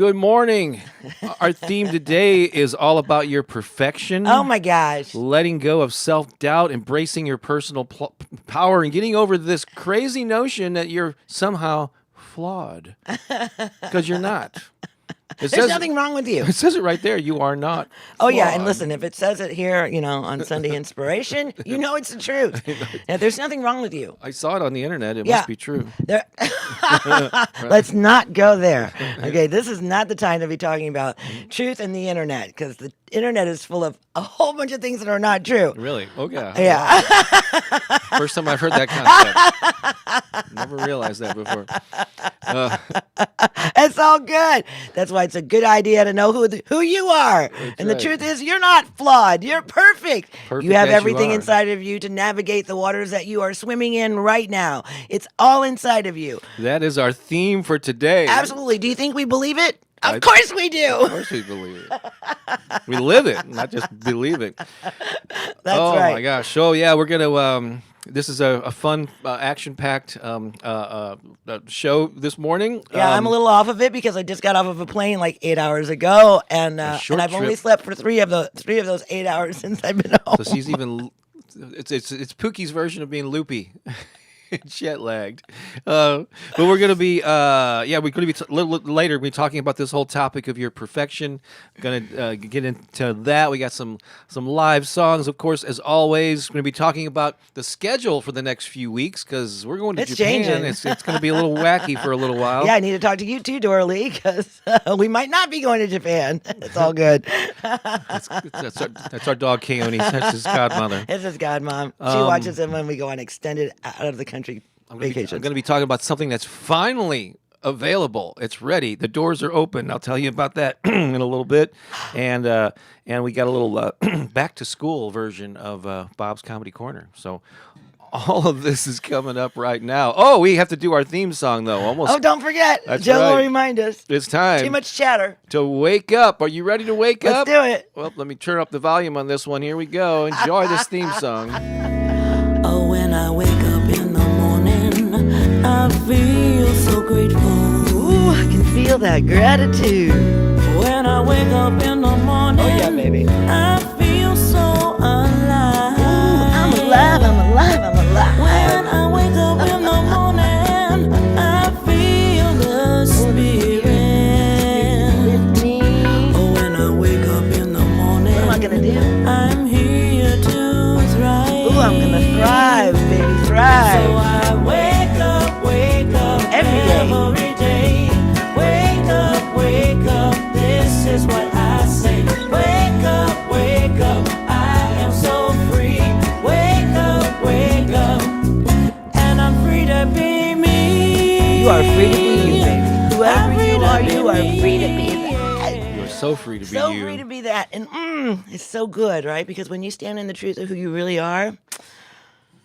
Good morning. Our theme today is all about your perfection. Oh my gosh. Letting go of self-doubt, embracing your personal power, and getting over this crazy notion that you're somehow flawed. Because you're not. There's nothing wrong with you. It says it right there. You are not Oh, flawed. yeah. And listen, if it says it here, on Sunday Inspiration, you know it's the truth. Yeah, there's nothing wrong with you. I saw it on the internet. It must be true. Let's not go there. Okay, this is not the time to be talking about truth and the internet, because the internet is full of a whole bunch of things that are not true. Really? Okay. Yeah. First time I've heard that concept. Never realized that before. It's all good. That's why it's a good idea to know who you are. And the truth is, you're not flawed. You're perfect. You have everything inside of you to navigate the waters that you are swimming in right now. It's all inside of you. That is our theme for today. Absolutely. Do you think we believe it? Of course we do. Of course we believe it. We live it, not just believe it. That's right. right. Oh my gosh. So yeah, we're gonna. This is a fun, action-packed show this morning. Yeah, I'm a little off of it because I just got off of a plane like 8 hours ago, and I've only slept for three of those 8 hours since I've been home. So she's even. It's Pooki's version of being loopy. Jet lagged, but we're gonna be we're gonna be a little later. We're talking about this whole topic of your perfection. Gonna get into that. We got some live songs, of course, as always. We're gonna be talking about the schedule for the next few weeks because we're going to Japan. Changing. It's gonna be a little wacky for a little while. Yeah, I need to talk to you too, Dorley, because we might not be going to Japan. It's all good. That's our dog Keone. That's his godmother. It's his godmom. She watches him when we go on extended out of the country vacations. I'm going to be talking about something that's finally available. It's ready. The doors are open. I'll tell you about that in a little bit. And we got a little back to school version of Bob's Comedy Corner. So all of this is coming up right now. Oh, we have to do our theme song though. Almost. Oh, don't forget. That's Joe will right. remind us. It's time. Too much chatter. To wake up. Are you ready to wake up? Let's do it. Well, let me turn up the volume on this one. Here we go. Enjoy this theme song. Oh, when I wake up in the morning, I feel so grateful. Ooh, I can feel that gratitude. When I wake up in the morning, Oh, yeah, baby. I feel so alive. Ooh, I'm alive, I'm alive, I'm alive. When I wake up in the morning, I feel the spirit. With me. Oh, when I wake up in the morning, What am I gonna do? I'm here to thrive. Ooh, I'm gonna thrive, baby, So thrive. I wake up Every day. every day. Wake up, this is what I say. Wake up, I am so free. Wake up, and I'm free to be me. You are free to be you, baby. Whoever you are free to be that. You're so free to be So you. free to be that. And it's so good, right? Because when you stand in the truth of who you really are,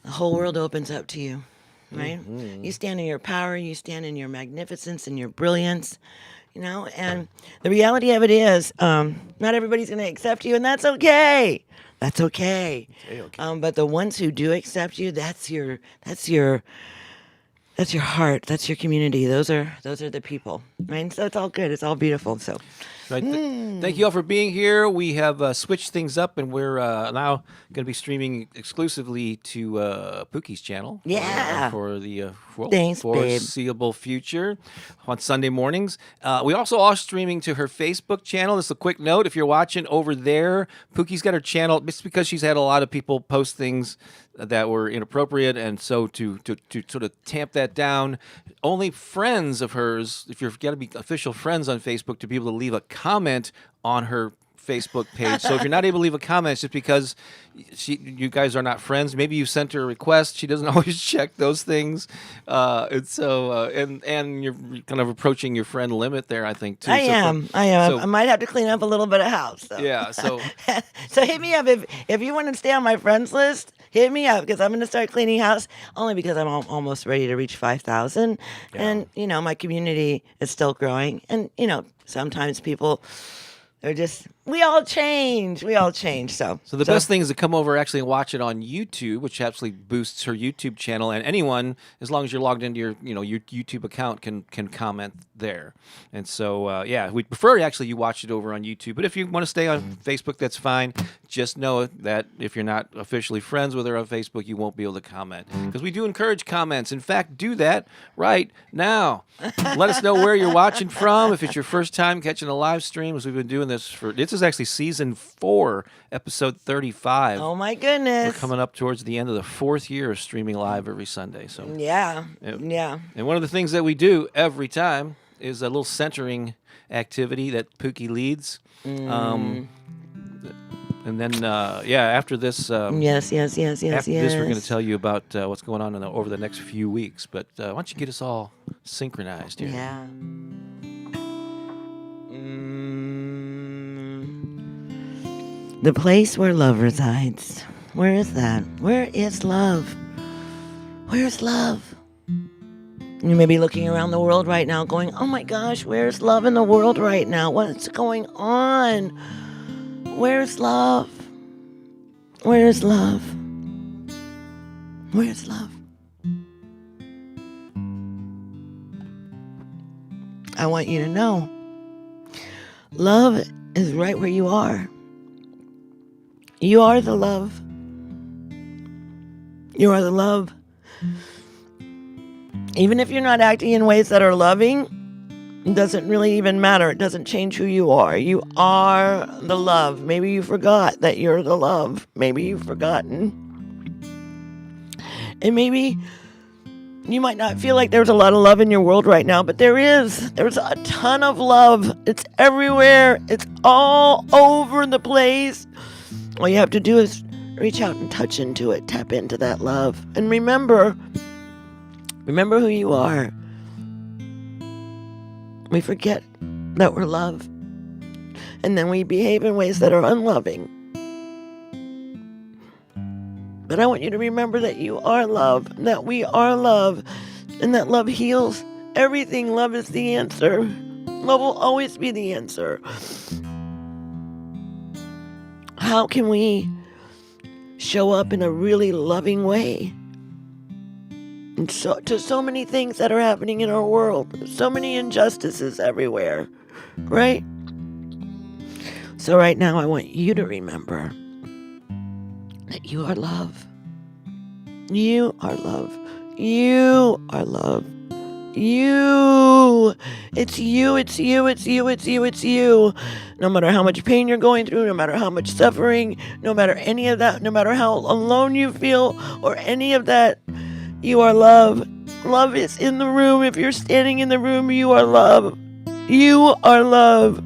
the whole world opens up to you, right? Mm-hmm. You stand in your power, you stand in your magnificence and your brilliance, and the reality of it is not everybody's going to accept you, and that's okay. That's okay. Okay. But the ones who do accept you, that's your heart. That's your community. Those are the people, right? So it's all good. It's all beautiful. So Right. Thank you all for being here. We have switched things up, and we're now going to be streaming exclusively to Pooki's channel. Yeah. For the Thanks, babe. foreseeable future on Sunday mornings. We also are streaming to her Facebook channel. This is a quick note. If you're watching over there, Pooki's got her channel. It's because she's had a lot of people post things that were inappropriate, and so to sort of tamp that down, only friends of hers, if you've got to be official friends on Facebook, to be able to leave a comment on her Facebook page. So if you're not able to leave a comment, it's just because you guys are not friends. Maybe you sent her a request. She doesn't always check those things, and so and you're kind of approaching your friend limit there, I think too. I am. So I might have to clean up a little bit of house. So. yeah. So So hit me up if you want to stay on my friends list. Hit me up because I'm going to start cleaning house only because I'm almost ready to reach 5,000, and my community is still growing, and sometimes people. They're just We all change. So the best thing is to come over actually and watch it on YouTube, which absolutely boosts her YouTube channel. And anyone, as long as you're logged into your your YouTube account, can comment there. And so we prefer actually you watch it over on YouTube. But if you want to stay on Facebook, that's fine. Just know that if you're not officially friends with her on Facebook, you won't be able to comment, because we do encourage comments. In fact, do that right now. Let us know where you're watching from. If it's your first time catching a live stream, as we've been doing this this is actually season 4, episode 35. Oh my goodness. We're coming up towards the end of the 4th year of streaming live every Sunday. So yeah. And one of the things that we do every time is a little centering activity that Pooki leads. And then, after this, yes. After this, we're going to tell you about what's going on over the next few weeks. But why don't you get us all synchronized here? Yeah. The place where love resides. Where is that? Where is love? Where's love? You may be looking around the world right now going, oh my gosh, where's love in the world right now? What's going on? Where's love? Where's love? Where's love? I want you to know, love is right where you are. You are the love. You are the love. Even if you're not acting in ways that are loving, it doesn't really even matter. It doesn't change who you are. You are the love. Maybe you forgot that you're the love. Maybe you've forgotten. And maybe you might not feel like there's a lot of love in your world right now, but there is. There's a ton of love. It's everywhere. It's all over the place. All you have to do is reach out and touch into it. Tap into that love. And remember who you are. We forget that we're love. And then we behave in ways that are unloving. But I want you to remember that you are love, that we are love, and that love heals everything. Love is the answer. Love will always be the answer. How can we show up in a really loving way? And to so many things that are happening in our world, so many injustices everywhere, right? So right now I want you to remember that you are love. You are love. You are love. You. It's you, it's you, it's you, it's you, it's you. No matter how much pain you're going through, no matter how much suffering, no matter any of that, no matter how alone you feel or any of that, you are love. Love is in the room. If you're standing in the room, you are love. You are love.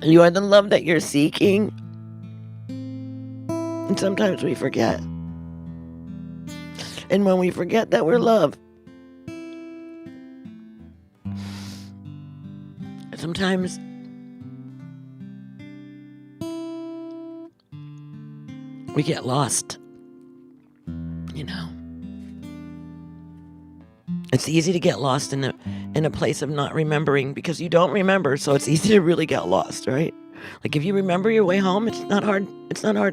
You are the love that you're seeking. And sometimes we forget. And when we forget that we're love, sometimes we get lost. You know, it's easy to get lost in a place of not remembering because you don't remember, so it's easy to really get lost, right? Like if you remember your way home, it's not hard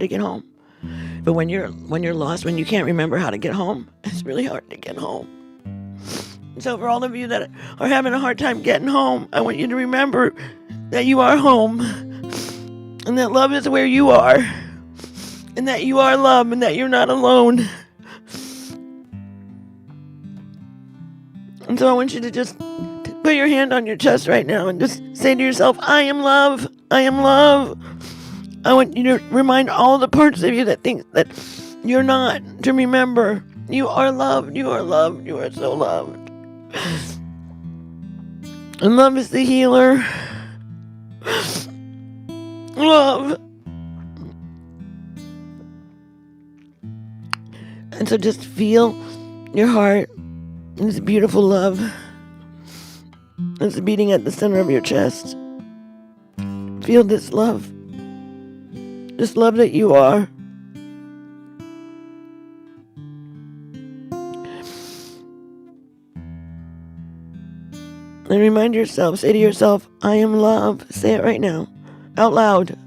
to get home. But when you're lost, when you can't remember how to get home, it's really hard to get home. So for all of you that are having a hard time getting home, I want you to remember that you are home and that love is where you are and that you are love and that you're not alone. And so I want you to just put your hand on your chest right now and just say to yourself, I am love. I am love. I want you to remind all the parts of you that think that you're not, to remember you are loved. You are loved. You are so loved. And love is the healer. Love. And so just feel your heart. This beautiful love. It's beating at the center of your chest. Feel this love. This love that you are. And remind yourself, say to yourself, I am love. Say it right now. out loud.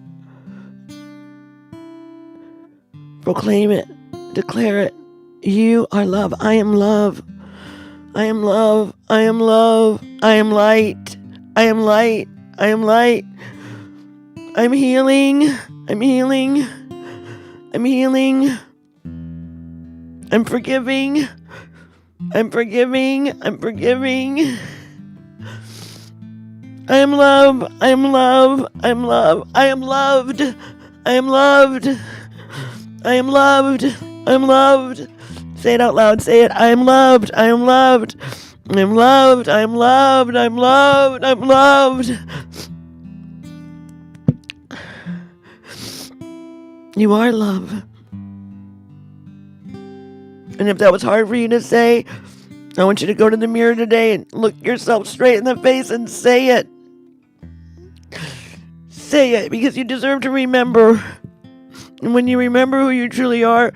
Proclaim it. Declare it. You are love. I am love. I am love. I am love. I am light. I am light. I am light. I'm healing. I'm healing. I'm healing. I'm forgiving. I'm forgiving. I'm forgiving. I am love. I am love. I am love. I am loved. I am loved. I am loved. I am loved. Say it out loud. Say it. I am loved. I am loved. I am loved. I am loved. I'm loved. I'm loved. You are love. And if that was hard for you to say, I want you to go to the mirror today and look yourself straight in the face and say it. Say it, because you deserve to remember. And when you remember who you truly are,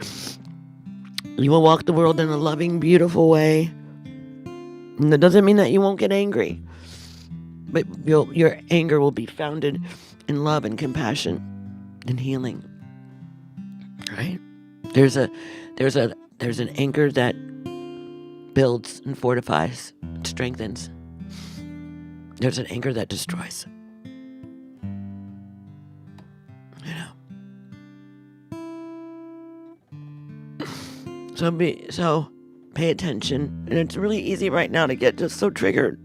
you will walk the world in a loving, beautiful way. And that doesn't mean that you won't get angry. But your anger will be founded in love and compassion and healing. Right? There's an anchor that builds and fortifies, strengthens. There's an anchor that destroys. You know. So pay attention. And it's really easy right now to get just so triggered.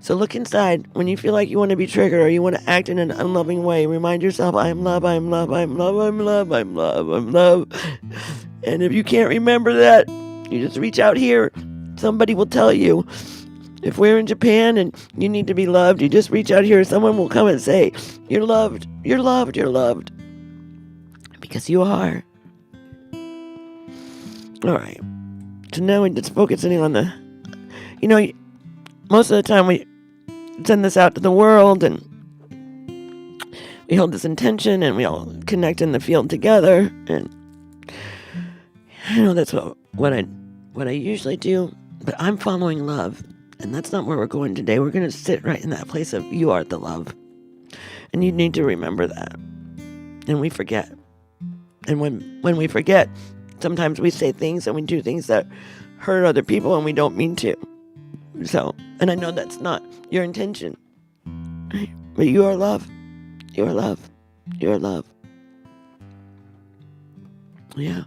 So look inside. When you feel like you want to be triggered or you want to act in an unloving way, remind yourself, I am love, I am love, I am love, I am love, I am love, I am love. And if you can't remember that, you just reach out here. Somebody will tell you. If we're in Japan and you need to be loved, you just reach out here. Someone will come and say, you're loved, you're loved, you're loved. Because you are. All right. So now we're just focusing on the, most of the time we send this out to the world and we hold this intention and we all connect in the field together. And that's what I usually do. But I'm following love. And that's not where we're going today. We're going to sit right in that place of you are the love. And you need to remember that. And we forget. And when we forget, sometimes we say things and we do things that hurt other people and we don't mean to. So, and I know that's not your intention. But you are love. You are love. You are love. Yeah.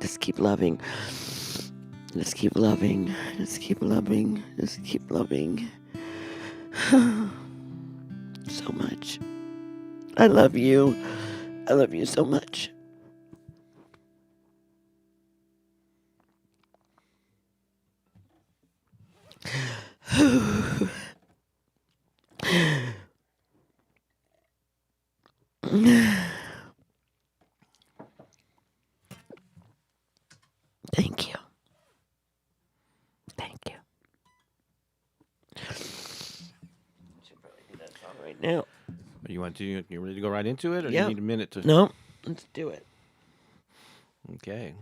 Just keep loving. Just keep loving. Just keep loving. Just keep loving. So much. I love you. I love you so much. Thank you. Thank you. Should probably do that song right now. You ready to go right into it, or Yeah. you need a minute to? No, let's do it. Okay.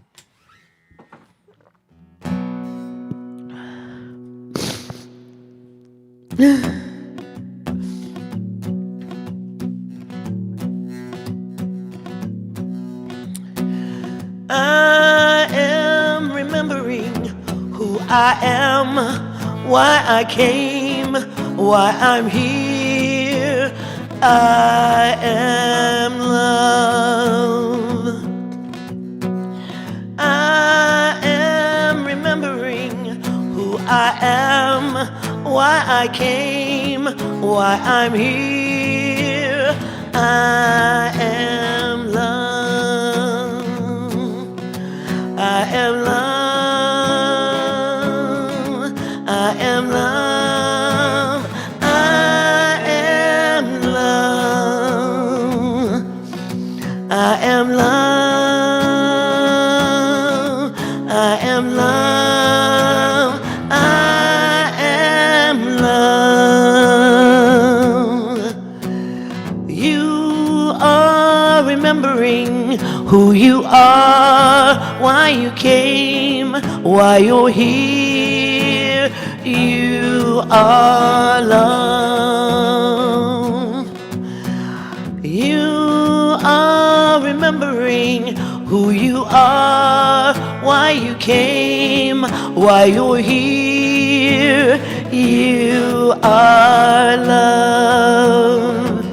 I am remembering who I am, why I came, why I'm here. I am love. I am remembering who I am, why I came, why I'm here. I am love. I am love. I am love. I am love. I am love. I am love. I am love. You are remembering who you are, why you came, why you're here. here. You are love. You are remembering who you are, why you came, why you're here. You are love.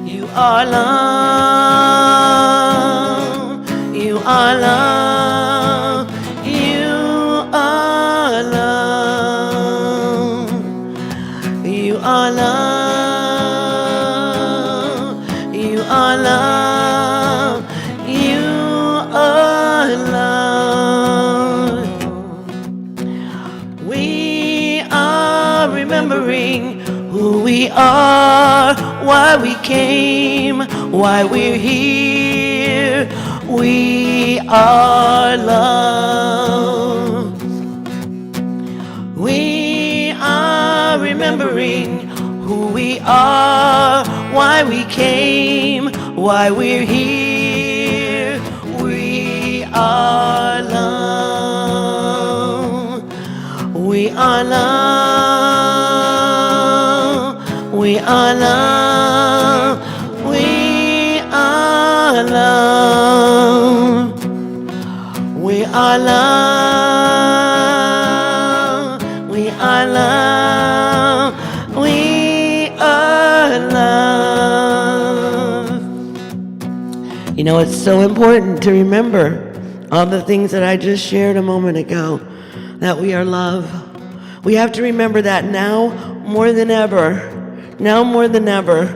You are love. You are love. You are love. You are love. You are love. You are love. We are remembering who we are, why we came, why we're here. We are love. We are remembering who we are, why we came, why we're here. We are love. We are love. We are love. We are love. We are love. We are love. We are love. You know, it's so important to remember all the things that I just shared a moment ago, that we are love. We have to remember that now more than ever. Now more than ever.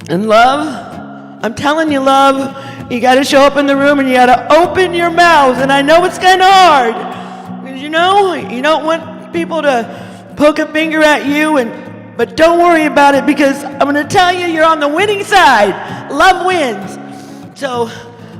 And love, I'm telling you, love, you got to show up in the room and you got to open your mouth. And I know it's kind of hard. Because you know, you don't want people to poke a finger at you, but don't worry about it, because I'm going to tell you, you're on the winning side. Love wins. So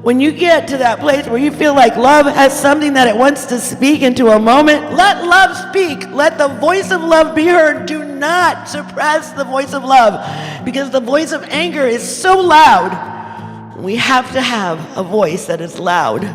when you get to that place where you feel like love has something that it wants to speak into a moment, let love speak. Let the voice of love be heard. Do not suppress the voice of love, because the voice of anger is so loud. We have to have a voice that is loud.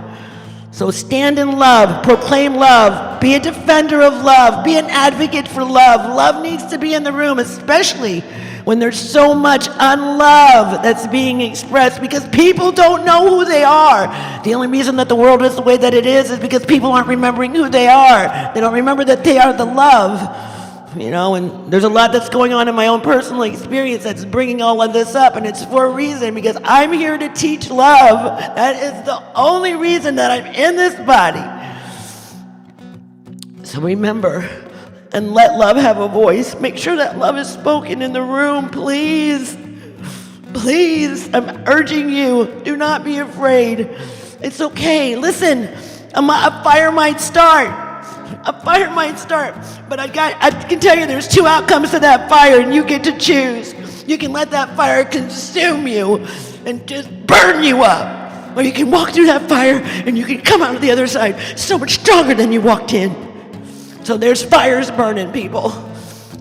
So stand in love, proclaim love, be a defender of love, be an advocate for love. Love needs to be in the room, especially when there's so much unlove that's being expressed, because people don't know who they are. The only reason that the world is the way that it is because people aren't remembering who they are. They don't remember that they are the love. You know, and there's a lot that's going on in my own personal experience that's bringing all of this up, and it's for a reason, because I'm here to teach love. That is the only reason that I'm in this body. So remember, and let love have a voice. Make sure that love is spoken in the room, please. Please, I'm urging you, do not be afraid. It's okay. Listen, a fire might start. A fire might start, but I can tell you there's two outcomes to that fire, and you get to choose. You can let that fire consume you and just burn you up, or you can walk through that fire and you can come out of the other side so much stronger than you walked in. So there's fires burning, people.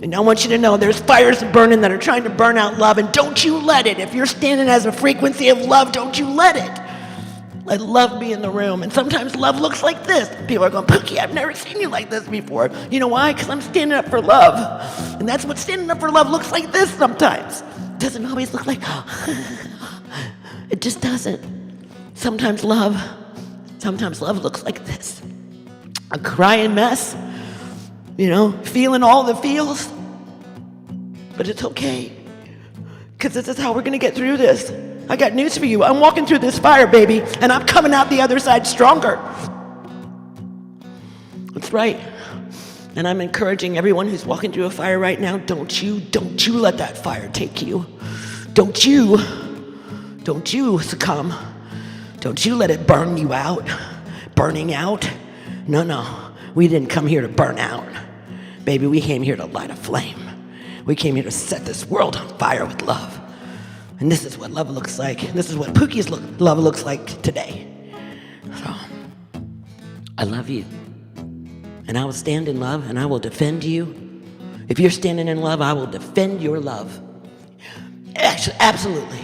And I want you to know there's fires burning that are trying to burn out love, and don't you let it. If you're standing as a frequency of love, don't you let it. Let love be in the room. And sometimes love looks like this. People are going, Pooki, I've never seen you like this before. You know why? Because I'm standing up for love. And that's what standing up for love looks like this sometimes. It doesn't always look like, it just doesn't. Sometimes love looks like this. A crying mess, you know, feeling all the feels. But it's okay, because this is how we're going to get through this. I got news for you. I'm walking through this fire, baby, and I'm coming out the other side stronger. That's right. And I'm encouraging everyone who's walking through a fire right now, don't you let that fire take you. Don't you succumb. Don't you let it burn you out. Burning out. No. We didn't come here to burn out. Baby, we came here to light a flame. We came here to set this world on fire with love. And this is what love looks like. This is what Pooki's love looks like today. So, I love you. And I will stand in love, and I will defend you. If you're standing in love, I will defend your love. Actually, absolutely.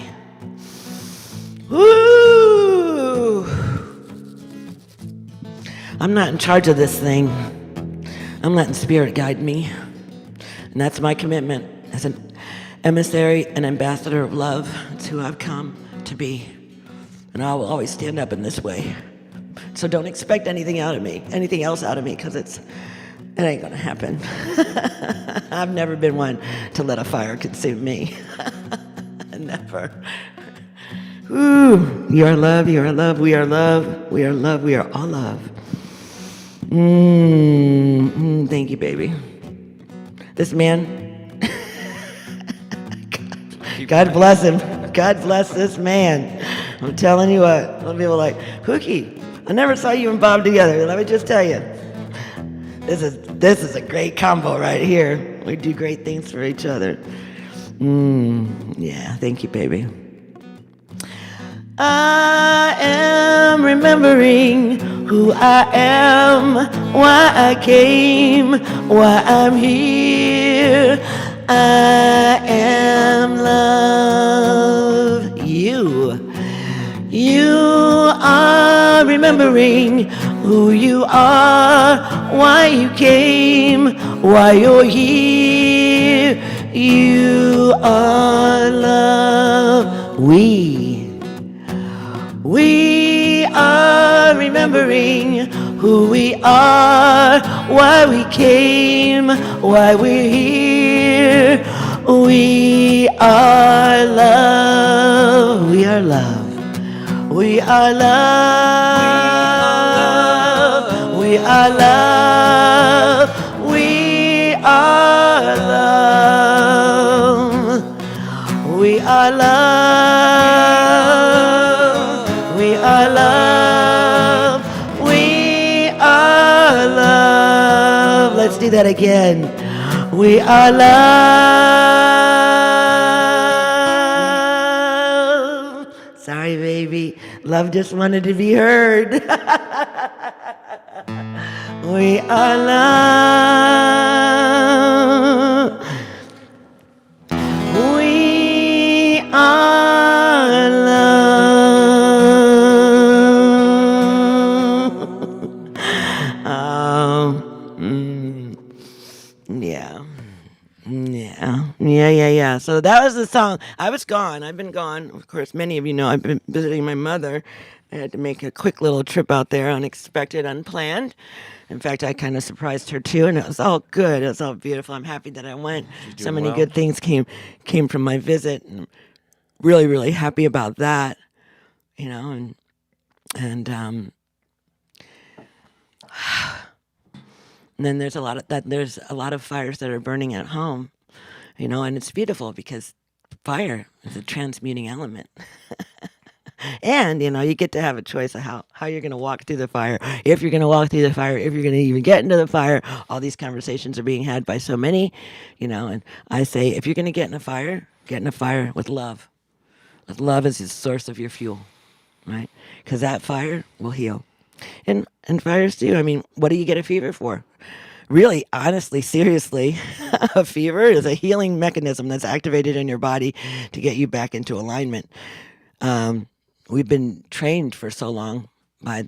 Woo! I'm not in charge of this thing. I'm letting spirit guide me. And that's my commitment as an emissary and ambassador of love. It's who I've come to be. And I will always stand up in this way. So don't expect anything else out of me, because it ain't gonna happen. I've never been one to let a fire consume me. Never. Ooh, you are love, you are love, we are love, we are love, we are all love. Thank you, baby. This man, God bless him. God bless this man. I'm telling you what, a lot of people are like, Pooki, I never saw you and Bob together. Let me just tell you, this is a great combo right here. We do great things for each other. Yeah, thank you, baby. I am remembering who I am, why I came, why I'm here. I am love. You are remembering who you are, why you came, why you're here. You are love. We are remembering who we are, why we came, why we're here. We are love. We are love. We are love. We are love. We are love. We are love. We are love. We are love. Let's do that again. We are love. Sorry, baby. Love just wanted to be heard. We are love. We are love. Yeah. So that was the song. I was gone. I've been gone. Of course, many of you know I've been visiting my mother. I had to make a quick little trip out there, unexpected, unplanned. In fact, I kind of surprised her too, and it was all good. It was all beautiful. I'm happy that I went. So many good things came from my visit, and really, really happy about that. You know, and then there's a lot of fires that are burning at home, you know, and it's beautiful because fire is a transmuting element. And, you know, you get to have a choice of how you're going to walk through the fire, if you're going to walk through the fire, if you're going to even get into the fire. All these conversations are being had by so many, you know, and I say, if you're going to get in a fire with love. With love as the source of your fuel, right? Because that fire will heal. And fires do. I mean, what do you get a fever for? Really, honestly, seriously, a fever is a healing mechanism that's activated in your body to get you back into alignment. We've been trained for so long by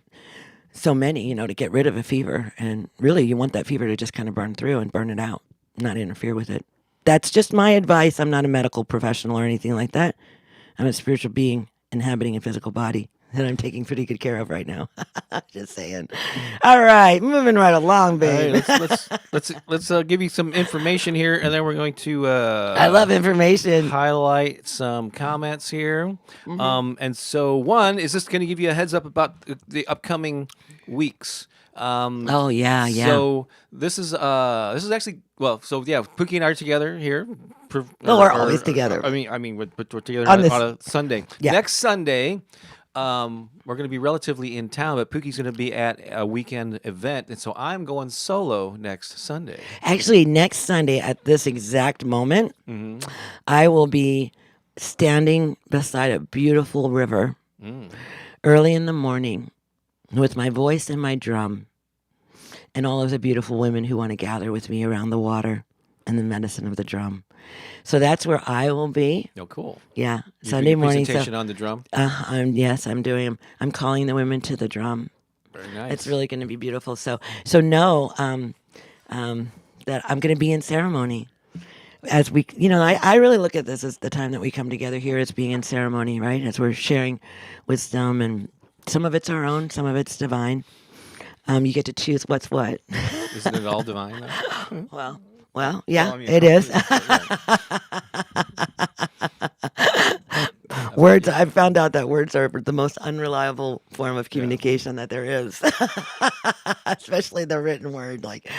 so many, you know, to get rid of a fever. And really, you want that fever to just kind of burn through and burn it out, not interfere with it. That's just my advice. I'm not a medical professional or anything like that. I'm a spiritual being inhabiting a physical body that I'm taking pretty good care of right now. Just saying. All right, moving right along, babe. All right, let's give you some information here, and then we're going to. I love information. Highlight some comments here, and so one is just going to give you a heads up about the upcoming weeks. Yeah. So this is actually Pooki and I are together here. We're always together. I mean, we're together on a Sunday. Yeah. Next Sunday. We're going to be relatively in town, but Pookie's going to be at a weekend event, and so I'm going solo next Sunday. Actually, next Sunday at this exact moment, I will be standing beside a beautiful river early in the morning with my voice and my drum and all of the beautiful women who want to gather with me around the water and the medicine of the drum. So that's where I will be. Oh, cool. Yeah. You Sunday do a morning. presentation on the drum? I'm doing. I'm calling the women to the drum. Very nice. It's really going to be beautiful. So no, that I'm going to be in ceremony. As we, I really look at this as the time that we come together here as being in ceremony, right? As we're sharing wisdom, and some of it's our own, some of it's divine. You get to choose what's what. Isn't it all divine? Well, yeah, I mean, it is. Words. I've found out that words are the most unreliable form of communication that there is, especially the written word, like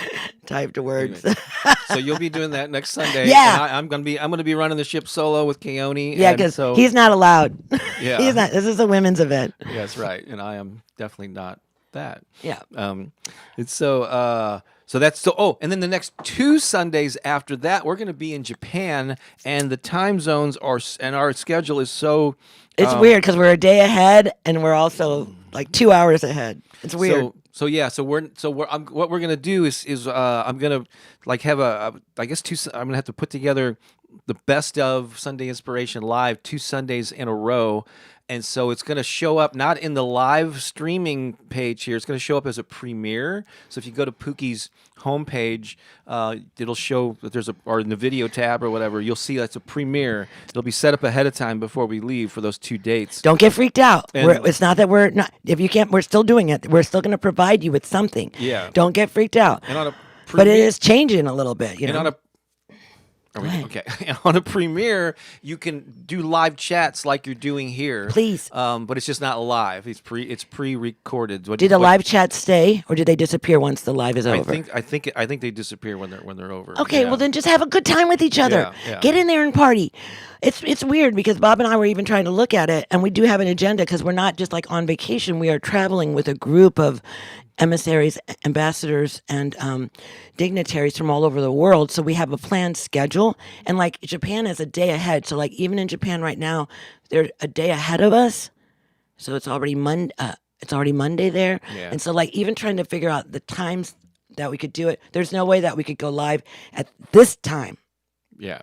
typed words. Anyway, so you'll be doing that next Sunday. Yeah. And I'm gonna be running the ship solo with Keone. Yeah, because he's not allowed. Yeah. He's not. This is a women's event. Yeah, that's right, and I am definitely not that. Yeah. It's so that's so. Oh, and then the next 2 Sundays after that, we're going to be in Japan, and the time zones and our schedule is so. It's weird because we're a day ahead, and we're also like 2 hours ahead. It's weird. What we're gonna do is I'm gonna like have I'm gonna have to put together the best of Sunday Inspiration Live 2 Sundays in a row. And so it's going to show up not in the live streaming page here. It's going to show up as a premiere. So if you go to Pooki's homepage, it'll show that or in the video tab or whatever, you'll see that's a premiere. It'll be set up ahead of time before we leave for those 2 dates. Don't get freaked out. It's not that we're not. If you can't, we're still doing it. We're still going to provide you with something. Yeah. Don't get freaked out. And but it is changing a little bit. Okay. And on a premiere, you can do live chats like you're doing here. Please. But it's just not live. It's pre-recorded. Did the live chats stay, or did they disappear once the live is over? I think they disappear when they're over. Okay, well then just have a good time with each other. Yeah. Get in there and party. It's weird because Bob and I were even trying to look at it, and we do have an agenda because we're not just like on vacation. We are traveling with a group of emissaries, ambassadors, and dignitaries from all over the world. So we have a planned schedule, and like Japan is a day ahead. So like even in Japan right now, they're a day ahead of us. So it's already Monday. It's already Monday there, and so like even trying to figure out the times that we could do it. There's no way that we could go live at this time. Yeah.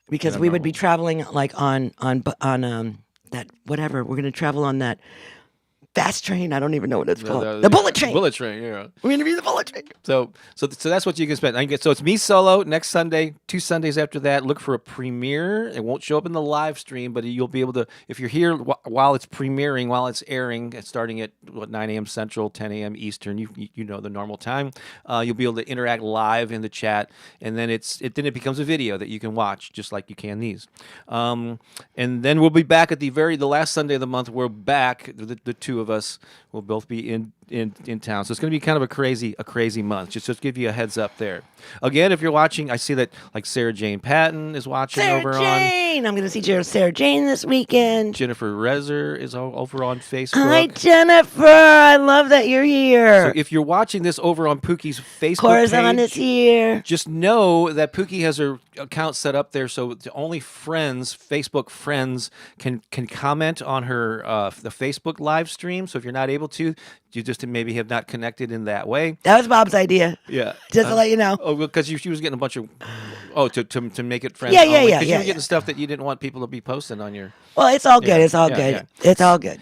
Because we would be traveling like on that whatever. We're going to travel on that fast train. I don't even know what it's called. The bullet train. Bullet train. Yeah. We're going to be the bullet train. So that's what you can spend. So it's me solo next Sunday. 2 Sundays after that, look for a premiere. It won't show up in the live stream, but you'll be able to, if you're here while it's premiering, while it's airing, starting at 9 a.m. Central, 10 a.m. Eastern. You know the normal time. You'll be able to interact live in the chat, and then it becomes a video that you can watch just like you can these. And then we'll be back at the last Sunday of the month. We're back. The 2 of us will both be in town, so it's going to be kind of a crazy month. Just to give you a heads up there. Again, if you're watching, I see that like Sarah Jane Patton is watching I'm going to see Sarah Jane this weekend. Jennifer Rezer is over on Facebook. Hi, Jennifer. I love that you're here. So if you're watching this over on Pookie's Facebook Corazon page, is here. Just know that Pooki has her account set up there, so only Facebook friends can comment on her the Facebook live stream. So if you're not able to, you just maybe have not connected in that way. That was Bob's idea. Yeah. Just to let you know. Oh, because she was getting a bunch of to make it friends. Yeah. Because you were getting stuff that you didn't want people to be posting on your. Well, it's all good. It's all good. Yeah. It's all good.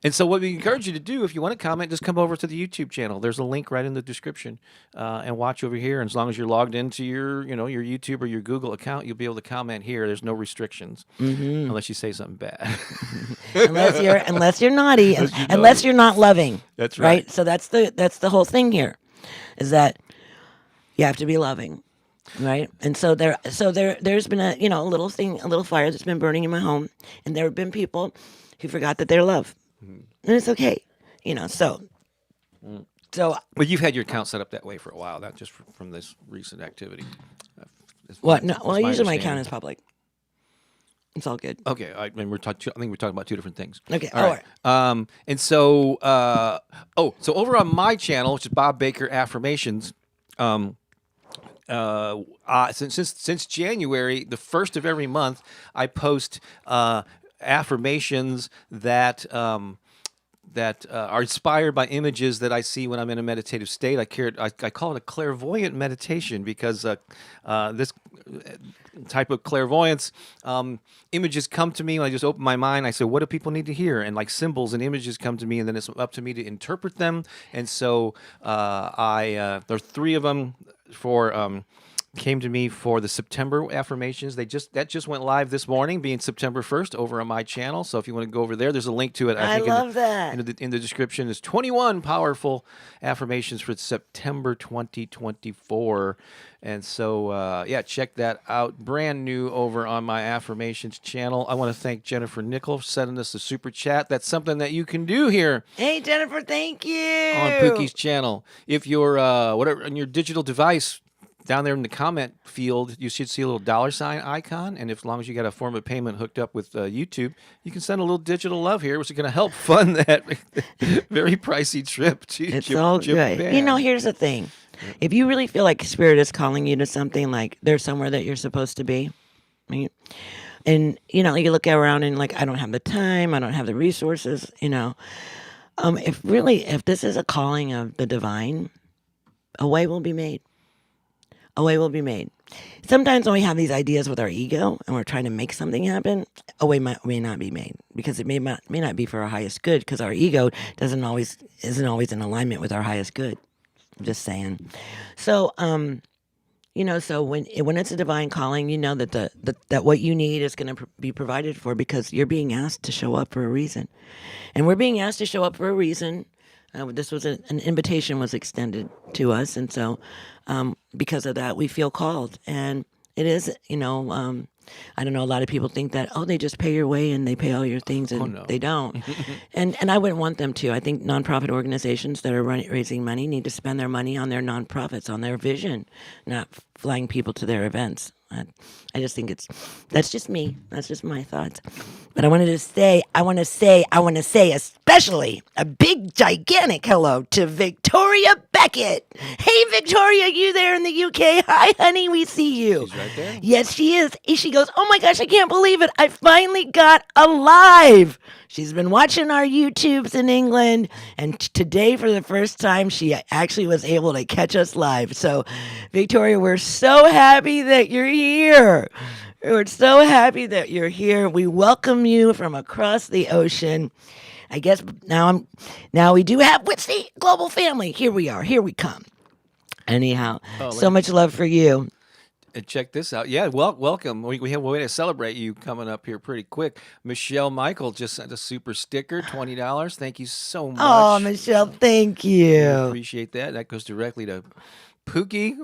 And so what we encourage you to do, if you want to comment, just come over to the YouTube channel. There's a link right in the description, and watch over here. And as long as you're logged into your YouTube or your Google account, you'll be able to comment here. There's no restrictions, unless you say something bad. unless you're naughty, unless you're not loving. That's right. So that's the whole thing here, is that you have to be loving. Right, and so there's been a little fire that's been burning in my home, and there have been people who forgot that they're loved, and it's okay, So, Well, you've had your account set up that way for a while, not just from this recent activity. What? No. Well, usually my account is public. It's all good. Okay, I think we're talking about 2 different things. Okay, all right. And so, so over on my channel, which is Bob Baker Affirmations. Since January, the first of every month, I post affirmations that that are inspired by images that I see when I'm in a meditative state. I call it a clairvoyant meditation because this type of clairvoyance, images come to me when I just open my mind. I say, what do people need to hear? And like symbols and images come to me, and then it's up to me to interpret them. And so there are 3 of them for came to me for the September affirmations. That just went live this morning, being September 1st, over on my channel. So if you want to go over there, there's a link to it. I love that. In the description, there's 21 powerful affirmations for September 2024. And so, check that out. Brand new over on my affirmations channel. I want to thank Jennifer Nickel for sending us a super chat. That's something that you can do here. Hey, Jennifer, thank you. On Pooki's channel. If you're, whatever, on your digital device, down there in the comment field, you should see a little $sign icon. And as long as you got a form of payment hooked up with YouTube, you can send a little digital love here, which is going to help fund that very pricey trip to Japan. Good. You know, here's the thing. If you really feel like Spirit is calling you to something, like there's somewhere that you're supposed to be, right? And, you know, you look around and like, I don't have the time, I don't have the resources, you know. If this is a calling of the divine, a way will be made. A way will be made. Sometimes when we have these ideas with our ego and we're trying to make something happen, a way may not be made because it may not be for our highest good, because our ego isn't always in alignment with our highest good. I'm just saying. So, you know, so when it's a divine calling, you know that that what you need is going to be provided for, because you're being asked to show up for a reason, and we're being asked to show up for a reason. This was an invitation was extended to us, and so because of that, we feel called. And it is, you know, I don't know. A lot of people think that they just pay your way and they pay all your things, and they don't. and I wouldn't want them to. I think nonprofit organizations that are raising money need to spend their money on their nonprofits, on their vision, not flying people to their events. I just think that's just me. That's just my thoughts. But I want to say especially a big, gigantic hello to Victoria Beckett. Hey, Victoria, you there in the UK? Hi, honey, we see you. She's right there. Yes, she is. She goes, oh my gosh, I can't believe it. I finally got a live. She's been watching our YouTubes in England, and today, for the first time, she actually was able to catch us live. So, Victoria, we're so happy that you're here. We're so happy that you're here. We welcome you from across the ocean. I guess now we do have Whitney Global Family. Here we are. Here we come. Anyhow, so much love for you. And check this out. Yeah, welcome. We have a way to celebrate you coming up here pretty quick. Michelle Michael just sent a super sticker, $20. Thank you so much. Oh, Michelle, thank you. Appreciate that. That goes directly to Pooki.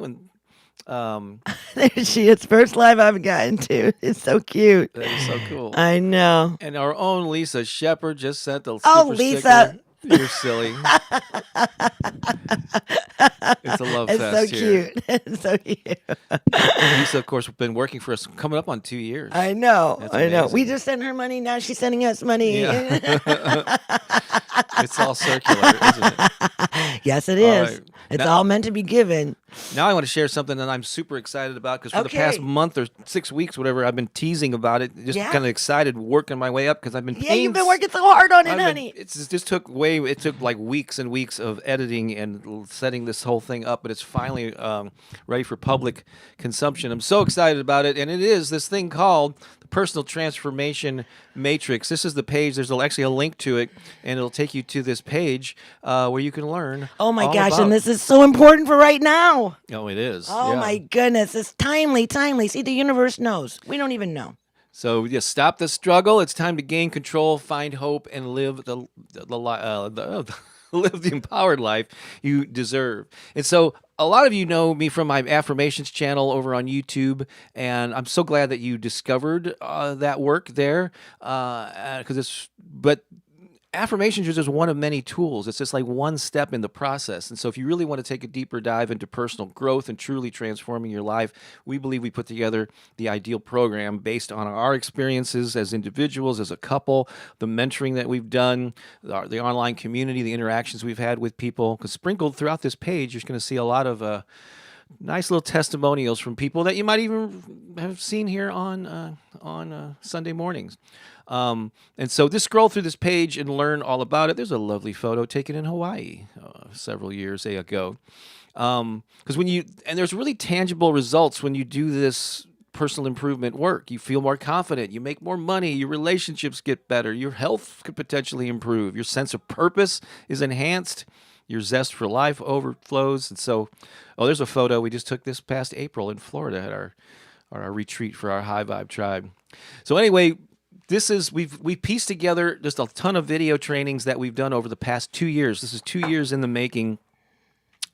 There she is. First live I've gotten to. It's so cute. That is so cool. I know. And our own Lisa Shepard just sent the super Lisa. Sticker. You're silly. It's a love it's fest so here. Cute. It's so cute. Lisa, of course, has been working for us coming up on 2 years. I know. That's I know. amazing. We just sent her money. Now she's sending us money. Yeah. It's all circular, isn't it? Yes, it is. Right. It's Now- all meant to be given. Now I want to share something that I'm super excited about, because for the past month or 6 weeks, whatever, I've been teasing about it, just kind of excited, working my way up, because I've been Yeah, you've been working so hard on it, honey. It just took like weeks and weeks of editing and setting this whole thing up, but it's finally ready for public consumption. I'm so excited about it, and it is this thing called the Personal Transformation Matrix. This is the page. There's actually a link to it, and it'll take you to this page where you can learn. Oh my all gosh, about- and this is so important for right now. Oh, it is. Oh yeah. my goodness, it's timely. See, the universe knows. We don't even know. So just stop the struggle. It's time to gain control, find hope, and live live the empowered life you deserve. And so a lot of you know me from my Affirmations channel over on YouTube, and I'm so glad that you discovered that work there, but affirmations are just one of many tools. It's just like one step in the process. And so if you really want to take a deeper dive into personal growth and truly transforming your life, we believe we put together the ideal program based on our experiences as individuals, as a couple, the mentoring that we've done, the online community, the interactions we've had with people. Because sprinkled throughout this page, you're going to see a lot of nice little testimonials from people that you might even have seen here on Sunday mornings. And so just scroll through this page and learn all about it. There's a lovely photo taken in Hawaii several years ago. Because there's really tangible results when you do this personal improvement work. You feel more confident, you make more money, your relationships get better, your health could potentially improve, your sense of purpose is enhanced, your zest for life overflows. And so, there's a photo we just took this past April in Florida at our retreat for our High Vibe tribe. So anyway, we've pieced together just a ton of video trainings that we've done over the past 2 years. This is 2 years in the making.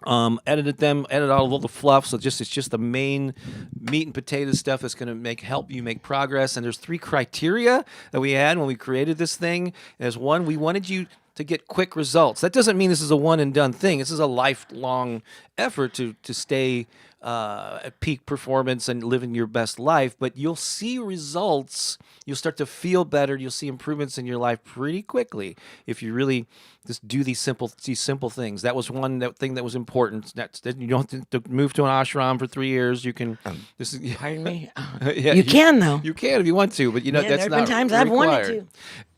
Edited all of the fluff, so it's just the main meat and potatoes stuff that's going to help you make progress. And there's 3 criteria that we had when we created this thing. As one, we wanted you to get quick results. That doesn't mean this is a one and done thing. This is a lifelong effort to stay at peak performance and living your best life. But you'll see results. You'll start to feel better. You'll see improvements in your life pretty quickly if you really just do these simple things. That was one thing that was important. You don't have to move to an ashram for 3 years. You can. Pardon me. Yeah, you can though. You can if you want to, but that's there have not been times required. I've wanted to.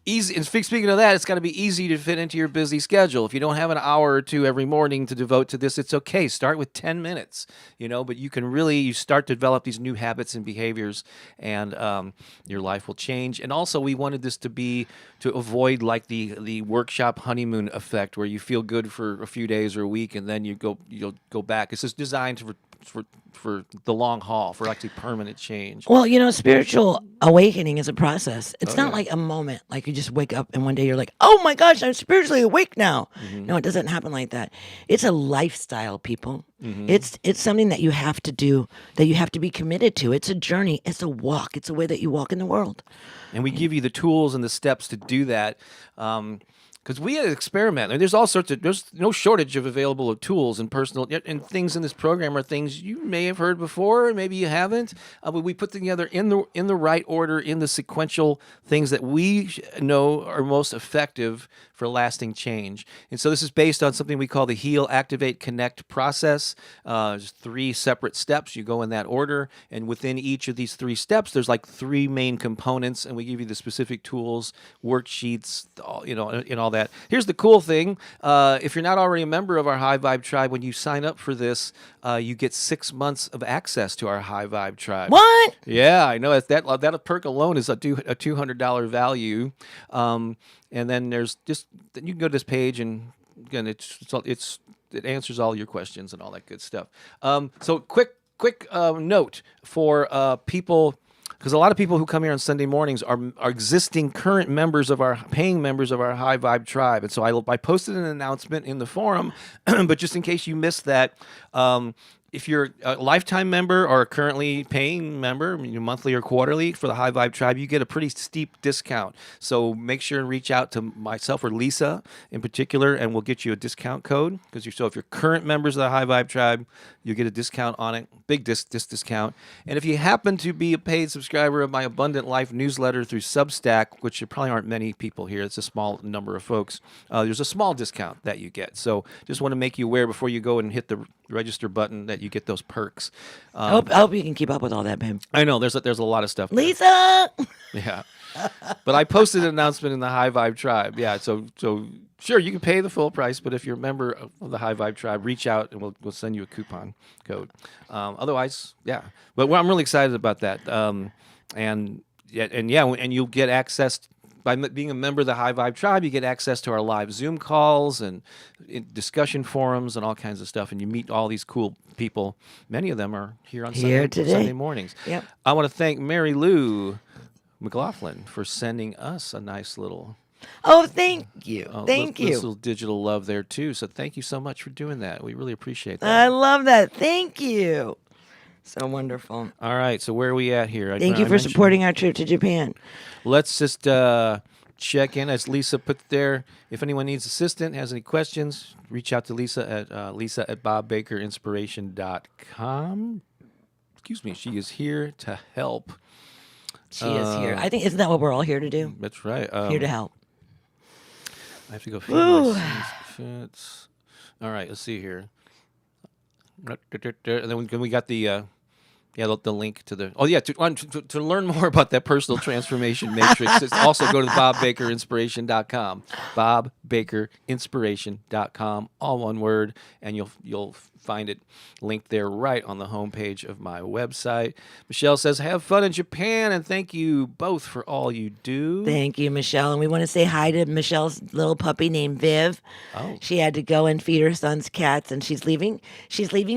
Easy. And speaking of that, it's got to be easy to fit into your busy schedule. If you don't have an hour or two every morning to devote to this, it's okay. Start with 10 minutes, but you can you start to develop these new habits and behaviors, and your life will change. And also, we wanted this to avoid like the workshop honeymoon effect, where you feel good for a few days or a week, and then you'll go back. It's just designed for the long haul, for actually permanent change. Well, spiritual awakening is a process. It's not like a moment, like you just wake up and one day you're like, oh my gosh, I'm spiritually awake now. Mm-hmm. No, it doesn't happen like that. It's a lifestyle, people. Mm-hmm. It's something that you have to do, that you have to be committed to. It's a journey. It's a walk. It's a way that you walk in the world. And we give you the tools and the steps to do that. Because we had an experiment, and there's no shortage of available tools and and things in this program are things you may have heard before, maybe you haven't. But we put together in the right order, in the sequential things that we know are most effective for lasting change. And so this is based on something we call the Heal, Activate, Connect process. There's 3 separate steps. You go in that order, and within each of these 3 steps, there's like 3 main components, and we give you the specific tools, worksheets, and all that. Here's the cool thing. If you're not already a member of our High Vibe Tribe, when you sign up for this, you get 6 months of access to our High Vibe Tribe. What? Yeah, I know. That perk alone is a $200 value. And then then you can go to this page, and again, it answers all your questions and all that good stuff. So quick note for people. Because a lot of people who come here on Sunday mornings are existing current paying members of our High Vibe Tribe. And so I posted an announcement in the forum, but just in case you missed that, if you're a lifetime member or a currently paying member, monthly or quarterly for the High Vibe Tribe, you get a pretty steep discount. So make sure and reach out to myself or Lisa in particular, and we'll get you a discount code. So if you're current members of the High Vibe Tribe, you get a discount on it, big discount. And if you happen to be a paid subscriber of my Abundant Life newsletter through Substack, which there probably aren't many people here, it's a small number of folks, there's a small discount that you get. So just want to make you aware before you go and hit the register button that you get those perks. I hope you can keep up with all that, babe. I know there's a lot of stuff there. Lisa. Yeah, but I posted an announcement in the High Vibe Tribe. Yeah, so sure, you can pay the full price, but if you're a member of the High Vibe Tribe, reach out and we'll send you a coupon code. Otherwise, yeah. But I'm really excited about that. And you'll get access. By being a member of the High Vibe Tribe, you get access to our live Zoom calls and discussion forums and all kinds of stuff, and you meet all these cool people. Many of them are here on Sunday mornings. Yep. I want to thank Mary Lou McLaughlin for sending us a nice little... Oh, thank you. Thank you. This little digital love there, too, so thank you so much for doing that. We really appreciate that. I love that. Thank you. So wonderful. All right, so where are we at here? Thank you for supporting our trip to Japan. Let's just check in, as Lisa put there. If anyone needs assistance, has any questions, reach out to Lisa at bobbakerinspiration.com. Excuse me, she is here to help. She is here. I think, isn't that what we're all here to do? That's right. Here to help. I have to go feel my fits. All right, let's see here. And then we got the link to the. Oh yeah, to learn more about that personal transformation matrix, also go to bobbakerinspiration.com. bobbakerinspiration.com, all one word, and you'll find it linked there right on the homepage of my website. Michelle says, "Have fun in Japan, and thank you both for all you do." Thank you, Michelle. And we want to say hi to Michelle's little puppy named Viv. Oh. She had to go and feed her son's cats, and she's leaving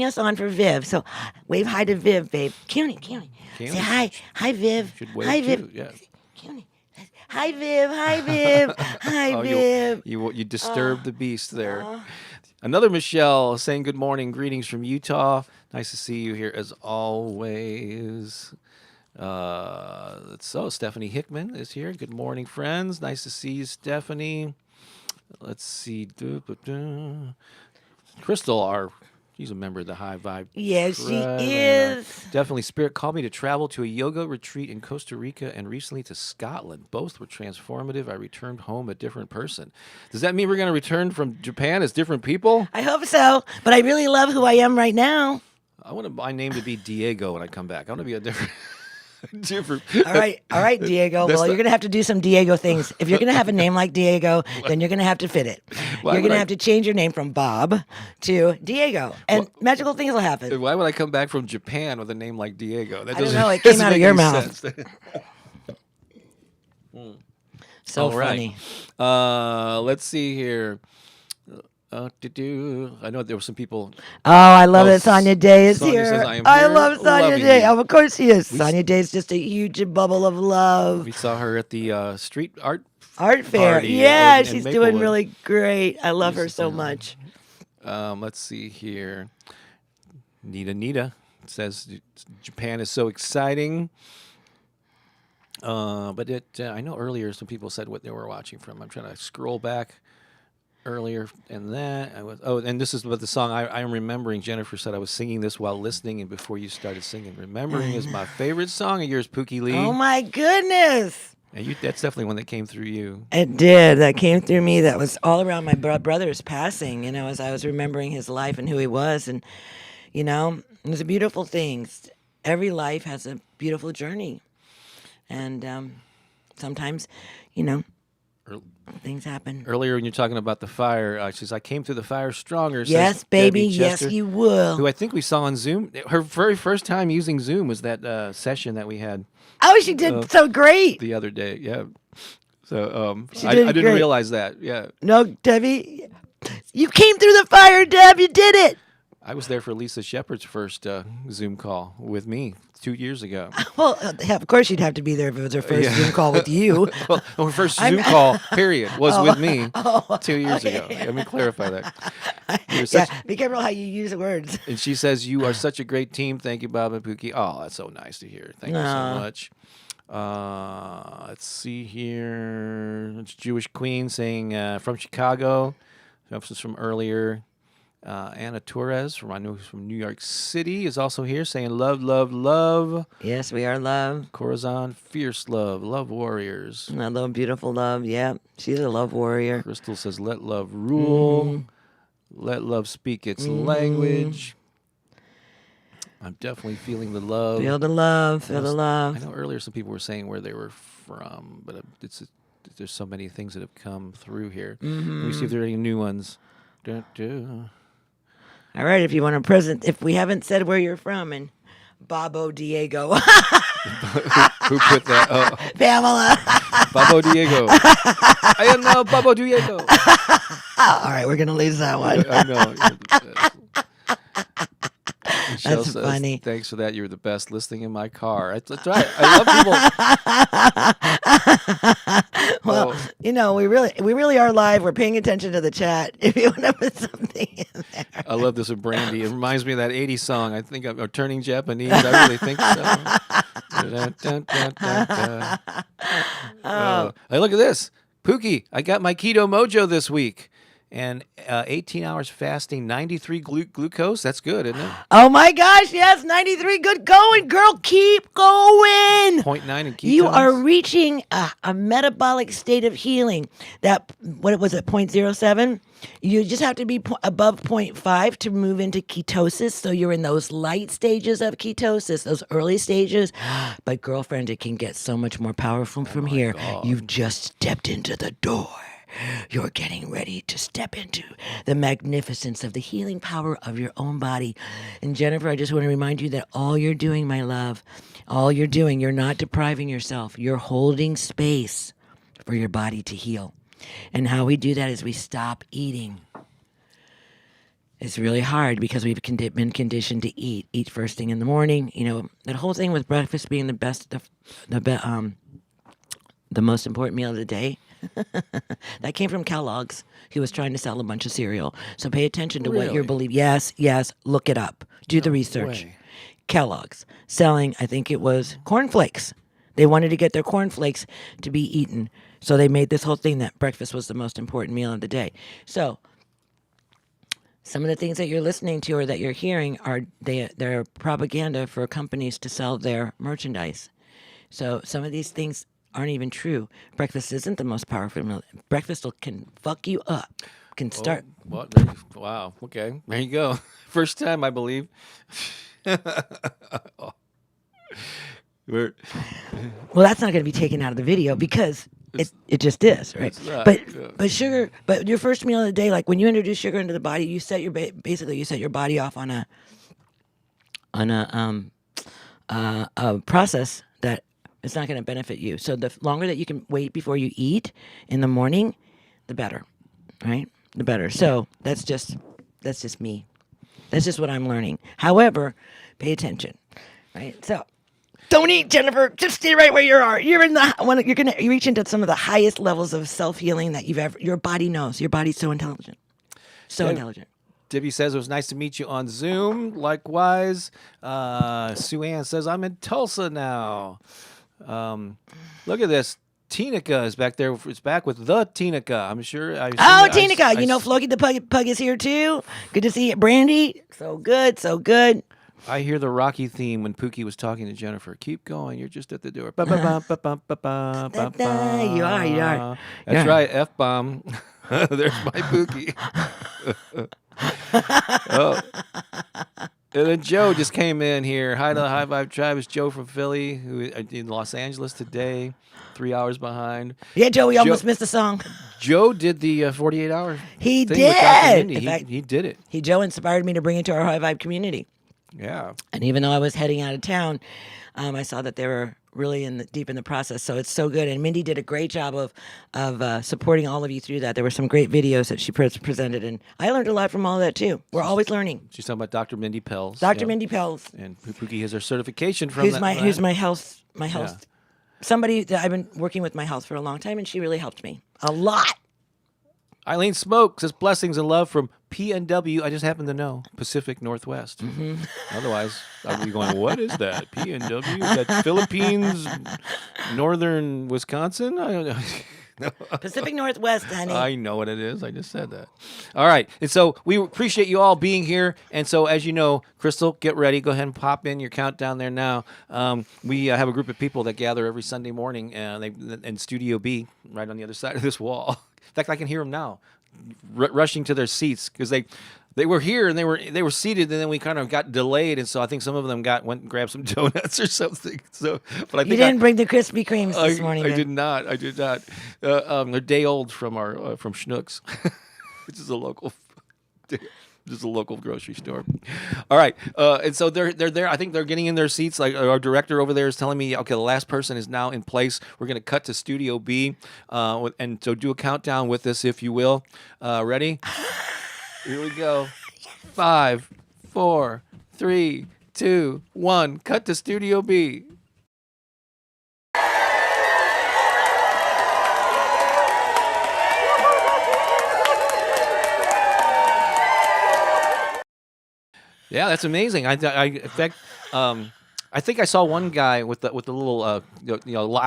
us on for Viv. So wave hi to Viv, babe. Cunie. Say hi. Hi, Viv. Should wave hi, Viv. too, yeah. Cunie. Hi, Viv. Hi, Viv. Hi, Oh, Viv. you disturbed the beast there. Another Michelle saying good morning, greetings from Utah. Nice to see you here as always. Stephanie Hickman is here. Good morning, friends. Nice to see you, Stephanie. Let's see. Crystal, she's a member of the High Vibe. Yes, she Tribe. is. Definitely. Spirit called me to travel to a yoga retreat in Costa Rica and recently to Scotland. Both were transformative. I returned home a different person. Does that mean we're going to return from Japan as different people? I hope so. But I really love who I am right now. I want my name to be Diego when I come back. I want to be a different... All right, Diego. Well, you're going to have to do some Diego things. If you're going to have a name like Diego, then you're going to have to fit it. You're going to have to change your name from Bob to Diego, and magical things will happen. Why would I come back from Japan with a name like Diego? That I don't doesn't- know. It came doesn't out of make your any mouth. sense. So All right. funny. Let's see here. I know there were some people. Oh, I love Oh, that Sonia Day is Sonia here. says, "I am I here, love Sonia loving Day. you." Oh, of course she is. Sonia Day is just a huge bubble of love. We saw her at the street art. Art fair. Party Yeah, in she's Maplewood. doing really great. I love her She's so doing- much. Let's see here. Nita says Japan is so exciting. But I know earlier some people said what they were watching from. I'm trying to scroll back earlier and that and this is what the song I'm remembering. Jennifer said I was singing this while listening and before you started singing. Remembering is my favorite song of yours, Pooki Lee. Oh my goodness. And that's definitely one that came through you. It did. That came through me. That was all around my brother's passing, as I was remembering his life and who he was. And, it was a beautiful thing. Every life has a beautiful journey. And sometimes, things happen. Earlier when you're talking about the fire, she says, I came through the fire stronger. Yes, says baby. Debbie Yes, Chester, you will. who I think we saw on Zoom. Her very first time using Zoom was that session that we had Oh, she did so great. the other day. Yeah. So She I did didn't great. realize that. Yeah. No, Debbie, you came through the fire, Deb. You did it. I was there for Lisa Shepard's first Zoom call with me 2 years ago. Well, of course you'd have to be there if it was her first Zoom call with you. Well, her first Zoom call, period, was with me 2 years ago. Let me clarify that. You're such- Yeah, be careful how you use words. And she says, you are such a great team. Thank you, Bob and Pooki. Oh, that's so nice to hear. Thank you so much. Let's see here. It's Jewish Queen saying from Chicago. This is from earlier. Anna Torres I know who's from New York City is also here saying love, love, love. Yes, we are love. Corazon, fierce love, love warriors. I love beautiful love. Yeah, she's a love warrior. Crystal says let love rule. Let love speak its language. I'm definitely feeling the love. Feel the love. Feel the I love. know earlier some people were saying where they were from, but there's so many things that have come through here. Let me see if there are any new ones. All right, if you want to present, if we haven't said where you're from, and Bobo Diego, Who put that? Oh, Pamela. Babo Diego. I am now Babo Diego. All right, we're gonna lose that one. I know. Michelle That's says, funny. Thanks for that. You're the best listening in my car. That's right. I love people. Well, we really are live. We're paying attention to the chat. If you want to put something in there. I love this with Brandy. It reminds me of that 80s song. I think I'm turning Japanese. I really think so. Hey, look at this. Pooki, I got my keto mojo this week. and 18 hours fasting, 93 glucose. That's good, isn't it? Oh my gosh, yes, 93. Good going, girl. Keep going. 0.9 in ketones. You are reaching a metabolic state of healing. That, what was it, 0.07? You just have to be above 0.5 to move into ketosis. So you're in those light stages of ketosis, those early stages. But girlfriend, it can get so much more powerful from here. God. You've just stepped into the door. You're getting ready to step into the magnificence of the healing power of your own body. And Jennifer, I just want to remind you that all you're doing, my love, all you're doing, you're not depriving yourself. You're holding space for your body to heal. And how we do that is we stop eating. It's really hard because we've been conditioned to eat first thing in the morning. You know, that whole thing with breakfast being the most important meal of the day. That came from Kellogg's. He was trying to sell a bunch of cereal. So pay attention to what you're believing. Yes, look it up. Do the research. Way. Kellogg's selling, I think it was cornflakes. They wanted to get their cornflakes to be eaten. So they made this whole thing that breakfast was the most important meal of the day. So some of the things that you're listening to or that you're hearing are they're propaganda for companies to sell their merchandise. So some of these things aren't even true. Breakfast isn't the most powerful meal. Breakfast can fuck you up. Can start. Oh, what? Wow. Okay. There you go. First time, I believe. Well, that's not going to be taken out of the video because it just is, right? But sugar, but your first meal of the day, like when you introduce sugar into the body, you set your basically you set your body off on a process that is not going to benefit you. So the longer that you can wait before you eat in the morning, the better, right? The better. So that's just me. That's just what I'm learning. However, pay attention, right? So. Don't eat, Jennifer. Just stay right where you are. You're gonna reach into some of the highest levels of self-healing that you've ever. Your body knows. Your body's so intelligent. So intelligent. Debbie says it was nice to meet you on Zoom. Likewise, Sue Ann says I'm in Tulsa now. Look at this. Tinica is back there. It's back with the Tinica. I'm sure. Tinica. You know, Floki the pug is here too. Good to see you, Brandy. So good. So good. I hear the Rocky theme when Pooki was talking to Jennifer. Keep going. You're just at the door. You are. That's right. F-bomb. There's my Pooki. Oh. And then Joe just came in here. Hi to the High Vibe Tribe. It's Joe from Philly, who in Los Angeles today. 3 hours behind. Yeah, Joe, we almost missed the song. Joe did the 48-hour He thing did. with Dr. Mindy. In fact, he did it. Joe inspired me to bring it to our High Vibe community. Yeah. And even though I was heading out of town, I saw that they were really deep in the process. So it's so good. And Mindy did a great job of supporting all of you through that. There were some great videos that she presented. And I learned a lot from all of that, too. We're always learning. She's talking about Dr. Mindy Pelz. Dr. Mindy Pelz. And Pooki has her certification from who's my health. Yeah. Somebody that I've been working with my health for a long time, and she really helped me a lot. Eileen Smoke says blessings and love from PNW. I just happen to know Pacific Northwest. Mm-hmm. Otherwise, I'd be going, what is that? PNW? Is that Philippines, northern Wisconsin? I don't know. No. Pacific Northwest, honey. I know what it is. I just said that. All right. And so we appreciate you all being here. And so, as you know, Crystal, get ready. Go ahead and pop in your countdown there now. We have a group of people that gather every Sunday morning in Studio B, right on the other side of this wall. In fact, I can hear them now rushing to their seats because they were here and they were seated, and then we kind of got delayed, and so I think some of them went and grabbed some donuts or something. So, but I think you didn't bring the Krispy Kremes this morning. I did not. They're day old from from Schnucks, which is a local. Just a local grocery store. All right, and so they're there. I think they're getting in their seats. Like our director over there is telling me, okay, the last person is now in place. We're going to cut to Studio B, and so do a countdown with us, if you will. Ready? Here we go. 5, 4, 3, 2, 1. Cut to Studio B. Yeah, that's amazing. In fact, I I think I saw one guy with the little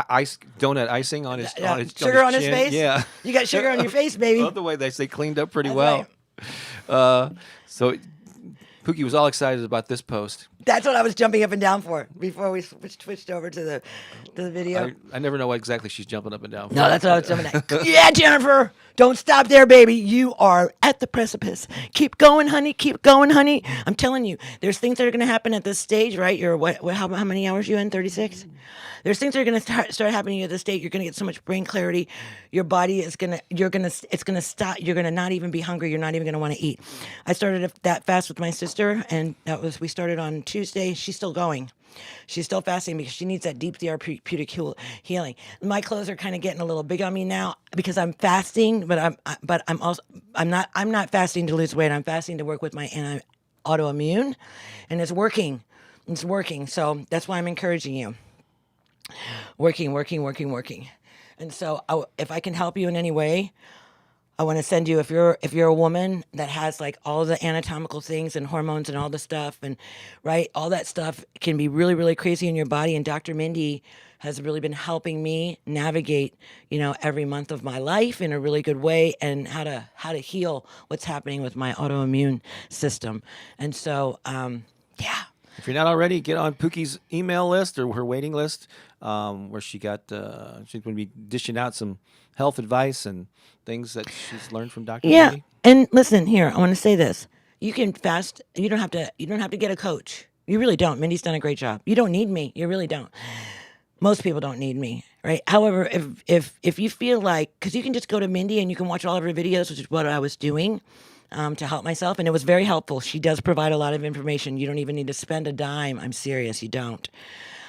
ice donut icing on his sugar on his chin. face. Yeah, You got sugar on your face, baby. Love the way they cleaned up pretty That's well. So Pooki was all excited about this post. That's what I was jumping up and down for before we switched over to the video. I never know what exactly she's jumping up and down for. No, that's what I was jumping at. Yeah, Jennifer, don't stop there, baby. You are at the precipice. Keep going, honey. Keep going, honey. I'm telling you, there's things that are going to happen at this stage, right? You're how many hours you in? 36? There's things that are going to start happening at this stage. You're going to get so much brain clarity. Your body is it's going to stop. You're going to not even be hungry. You're not even going to want to eat. I started that fast with my sister, and we started on Tuesday. She's still going. She's still fasting because she needs that deep therapeutic healing. My clothes are kind of getting a little big on me now because I'm fasting, but I'm not fasting to lose weight. I'm fasting to work with my autoimmune, and it's working. It's working. So that's why I'm encouraging you. Working. And so if I can help you in any way, I want to send you, if you're a woman that has like all the anatomical things and hormones and all the stuff, and right, all that stuff can be really, really crazy in your body. And Dr. Mindy has really been helping me navigate, every month of my life in a really good way, and how to heal what's happening with my autoimmune system. And so, yeah. If you're not already, get on Pooki's email list or her waiting list, where she's going to be dishing out some health advice and things that she's learned from Dr. Yeah, Mindy. and listen here, I want to say this: you can fast. You don't have to get a coach. You really don't. Mindy's done a great job. You don't need me. You really don't. Most people don't need me, right? However, if you feel like, because you can just go to Mindy and you can watch all of her videos, which is what I was doing. To help myself, and it was very helpful. She does provide a lot of information. You don't even need to spend a dime. I'm serious, you don't.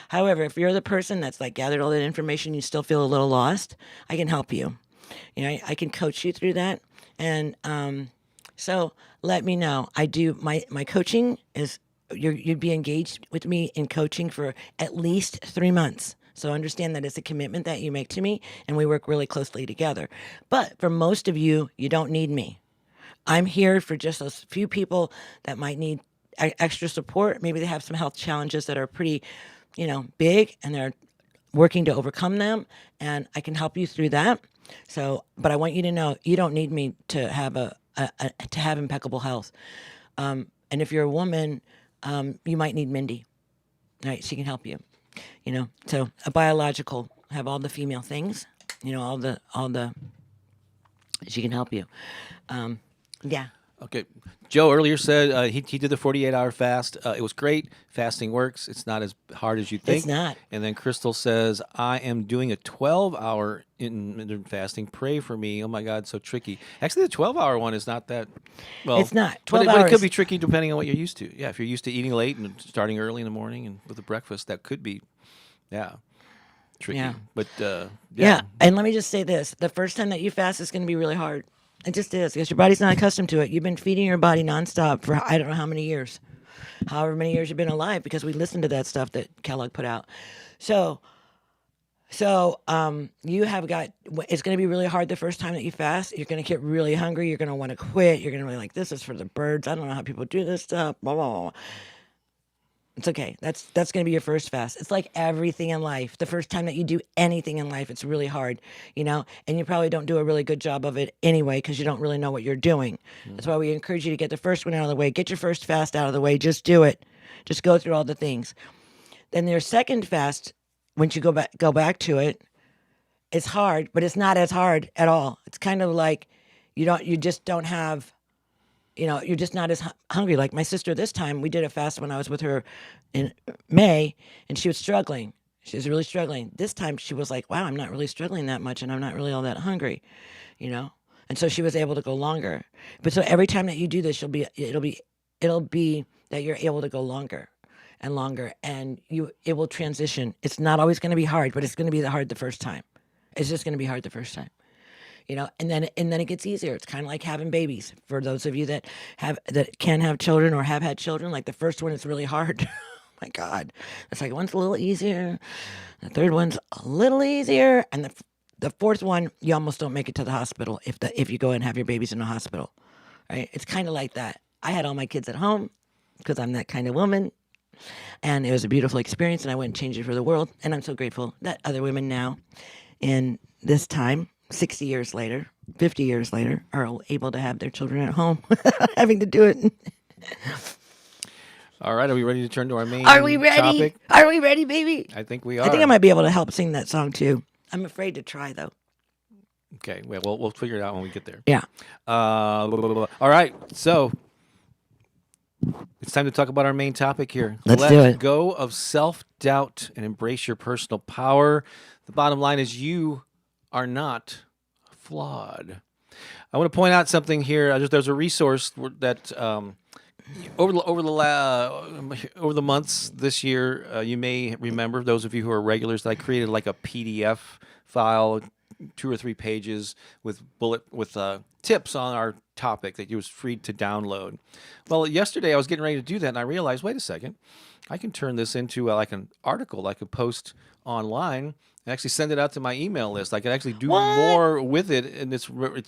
However, if you're the person that's like gathered all that information, you still feel a little lost, I can help you. I can coach you through that. And so let me know. I do my coaching is you'd be engaged with me in coaching for at least 3 months. So understand that it's a commitment that you make to me, and we work really closely together. But for most of you, you don't need me. I'm here for just those few people that might need extra support. Maybe they have some health challenges that are pretty, big, and they're working to overcome them, and I can help you through that. So, but I want you to know you don't need me to have to have impeccable health. And if you're a woman, you might need Mindy. Right? She can help you. So a biological, have all the female things. All the. She can help you. Yeah. Okay. Joe earlier said he did the 48-hour fast. It was great. Fasting works. It's not as hard as you think. It's not. And then Crystal says, I am doing a 12-hour intermittent fasting. Pray for me. Oh, my God, so tricky. Actually, the 12-hour one is not that, well. It's not. 12 but hours. it could be tricky depending on what you're used to. Yeah, if you're used to eating late and starting early in the morning and with a breakfast, that could be, tricky. Yeah. But, Yeah. And let me just say this. The first time that you fast is going to be really hard. It just is, because your body's not accustomed to it. You've been feeding your body nonstop for I don't know how many years, however many years you've been alive, because we listened to that stuff that Kellogg put out. So you have got, it's going to be really hard the first time that you fast. You're going to get really hungry. You're going to want to quit. You're going to be like, this is for the birds. I don't know how people do this stuff. Blah, blah, blah. It's okay. That's going to be your first fast. It's like everything in life. The first time that you do anything in life, it's really hard, and you probably don't do a really good job of it anyway, because you don't really know what you're doing. That's why we encourage you to get the first one out of the way. Get your first fast out of the way. Just do it. Just go through all the things. Then your second fast, once you go back to it, it's hard, but it's not as hard at all. It's kind of like you just don't have. You're just not as hungry. Like my sister this time, we did a fast when I was with her in May, and she was struggling. She was really struggling. This time she was like, wow, I'm not really struggling that much, and I'm not really all that hungry, And so she was able to go longer. But so every time that you do this, it'll be that you're able to go longer and longer, and it will transition. It's not always going to be hard, but it's going to be hard the first time. It's just going to be hard the first time. And then it gets easier. It's kind of like having babies. For those of you that can have children or have had children, like the first one is really hard. Oh my God, the second one's a little easier. The third one's a little easier, and the fourth one, you almost don't make it to the hospital if you go and have your babies in the hospital. Right? It's kind of like that. I had all my kids at home because I'm that kind of woman. And it was a beautiful experience, and I wouldn't change it for the world. And I'm so grateful that other women now, in this time, 60 years later, 50 years later, are able to have their children at home, having to do it. All right, are we ready to turn to our main Are we ready? topic? Are we ready, baby? I think we are. I think I might be able to help sing that song too. I'm afraid to try though. Okay, well, we'll figure it out when we get there. Yeah. Blah, blah, blah, blah. All right, so it's time to talk about our main topic here. Let's Let do it. go of self-doubt and embrace your personal power. The bottom line is you are not flawed. I want to point out something here. There's a resource that over the months this year, you may remember, those of you who are regulars, that I created like a PDF file, 2 or 3 pages with tips on our topic that you was free to download. Well, yesterday I was getting ready to do that, and I realized, wait a second, I can turn this into like an article I could post online and actually send it out to my email list. I can actually do more with it, and it's probably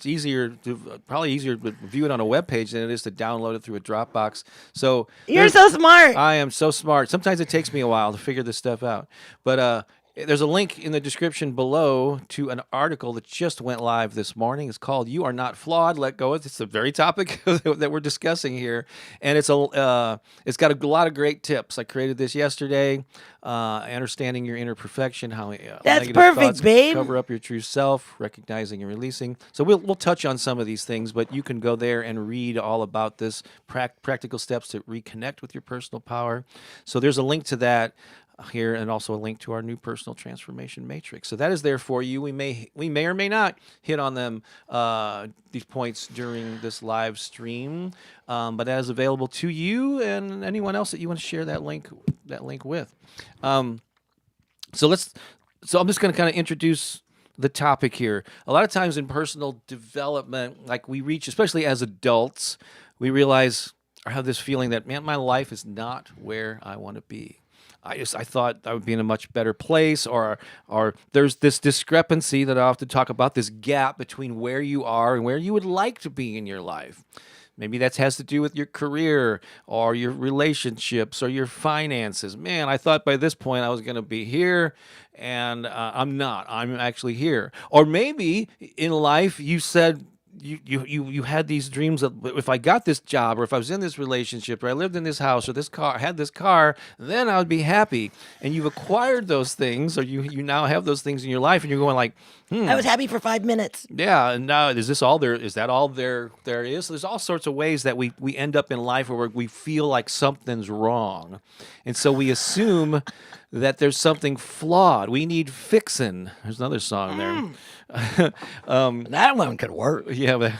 easier to view it on a web page than it is to download it through a Dropbox. So You're so smart. I am so smart. Sometimes it takes me a while to figure this stuff out, but there's a link in the description below to an article that just went live this morning. It's called "You Are Not Flawed. Let Go." It's the very topic that we're discussing here, and it's got a lot of great tips. I created this yesterday. Understanding your inner perfection, how That's negative perfect, thoughts babe. cover up your true self, recognizing and releasing. So we'll touch on some of these things, but you can go there and read all about this practical steps to reconnect with your personal power. So there's a link to that here, and also a link to our new personal transformation matrix. So that is there for you. We may or may not hit on them these points during this live stream, but that is available to you and anyone else that you want to share that link with. So I'm just going to kind of introduce the topic here. A lot of times in personal development, like we reach, especially as adults, we realize or have this feeling that, man, my life is not where I want to be. I thought I would be in a much better place, or there's this discrepancy that I often talk about, this gap between where you are and where you would like to be in your life. Maybe that has to do with your career or your relationships or your finances. Man, I thought by this point I was going to be here, and I'm not. I'm actually here. Or maybe in life you said, you had these dreams of, if I got this job, or if I was in this relationship, or I lived in this house, or had this car, then I would be happy. And you've acquired those things, or you now have those things in your life, and you're going like, I was happy for 5 minutes. yeah, and now is this all there? Is that all there is? So there's all sorts of ways that we end up in life where we feel like something's wrong, and so we assume that there's something flawed. We need fixin'. There's another song there. That one could work. Yeah,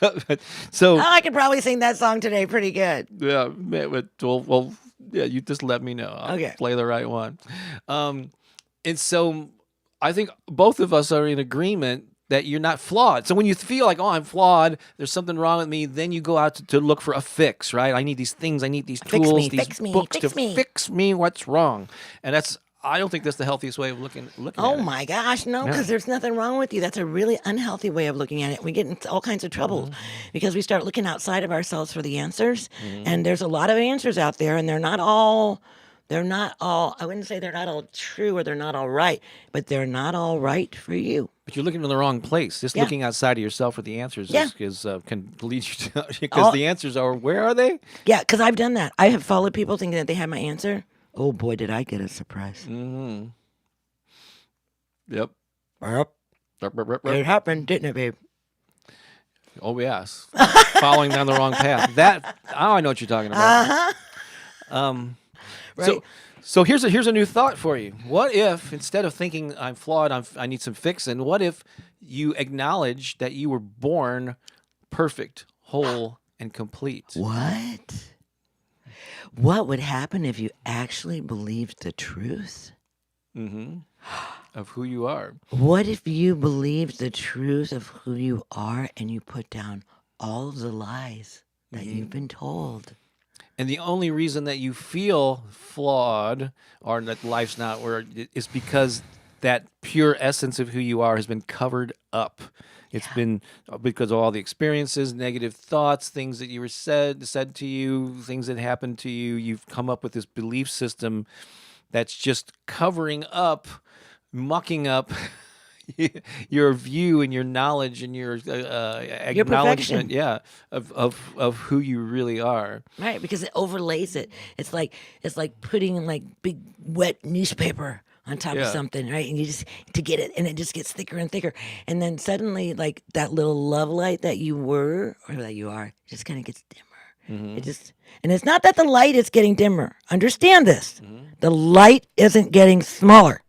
but so I could probably sing that song today pretty good. yeah, but well, yeah. You just let me know. I'll Okay. play the right one. And so I think both of us are in agreement that you're not flawed. So when you feel like, oh, I'm flawed, there's something wrong with me, then you go out to look for a fix, right? I need these things, I need these tools, these books to fix me what's wrong. And I don't think that's the healthiest way of looking at it. Oh my gosh, no, because there's nothing wrong with you. That's a really unhealthy way of looking at it. We get into all kinds of trouble because we start looking outside of ourselves for the answers. And there's a lot of answers out there, and they're not all, I wouldn't say they're not all true or they're not all right, but they're not all right for you. But you're looking in the wrong place. Just looking outside of yourself for the answers can lead you to, because the answers are, where are they? Yeah, because I've done that. I have followed people thinking that they have my answer. Oh boy, did I get a surprise. Mm-hmm. Yep. It happened, didn't it, babe? Oh, yes. Following down the wrong path. I know what you're talking about. Right. So here's a new thought for you. What if, instead of thinking I'm flawed, I need some fixing, what if you acknowledge that you were born perfect, whole, and complete? What? What would happen if you actually believed the truth? Mm-hmm. Of who you are. What if you believed the truth of who you are and you put down all of the lies that you've been told? And the only reason that you feel flawed or that life's not where is because that pure essence of who you are has been covered up. It's been because of all the experiences, negative thoughts, things that you were said to you, things that happened to you. You've come up with this belief system that's just covering up, mucking up your view and your knowledge and your acknowledgement, of who you really are. Right, because it overlays it. It's like putting like big wet newspaper on top of something, right? And you just to get it, and it just gets thicker and thicker, and then suddenly, like that little love light that you were or that you are, just kind of gets dimmer. It just, and it's not that the light is getting dimmer. Understand this: the light isn't getting smaller.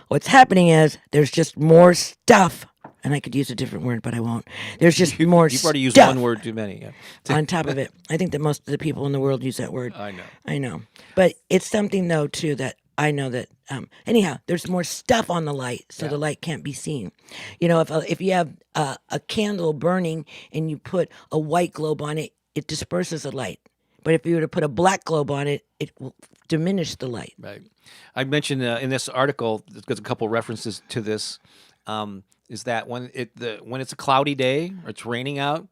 What's happening is there's just more stuff, and I could use a different word, but I won't. There's just more stuff. You've already used one word too many. Yeah. On top of it. I think that most of the people in the world use that word. I know. But it's something, though, too, that I know that, anyhow, there's more stuff on the light, so the light can't be seen. You know, if you have a candle burning and you put a white globe on it, it disperses the light. But if you were to put a black globe on it, it will diminish the light. Right. I mentioned in this article, there's a couple references to this, is that when it's a cloudy day or it's raining out,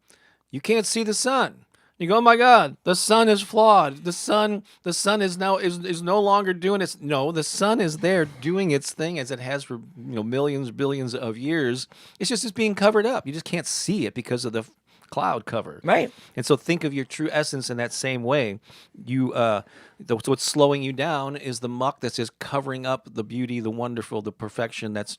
you can't see the sun. You go, oh my God, the sun is flawed. The sun is now is no longer doing its. No, the sun is there doing its thing as it has for millions, billions of years. It's being covered up. You just can't see it because of the cloud cover. Right. And so think of your true essence in that same way. What's slowing you down is the muck that's just covering up the beauty, the wonderful, the perfection that's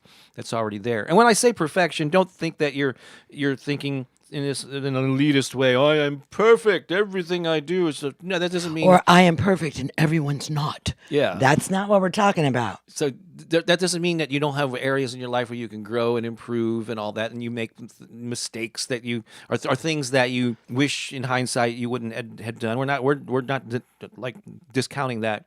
already there. And when I say perfection, don't think that you're thinking in an elitist way. I am perfect. Everything I do is no. That doesn't mean. Or I am perfect and everyone's not. Yeah. That's not what we're talking about. So that doesn't mean that you don't have areas in your life where you can grow and improve and all that, and you make mistakes that you are things that you wish in hindsight you wouldn't had done. We're not like discounting that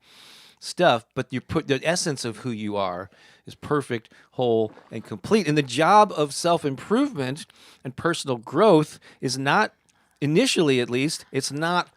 stuff, but you put the essence of who you are is perfect, whole, and complete. And the job of self-improvement and personal growth is not, initially at least, it's not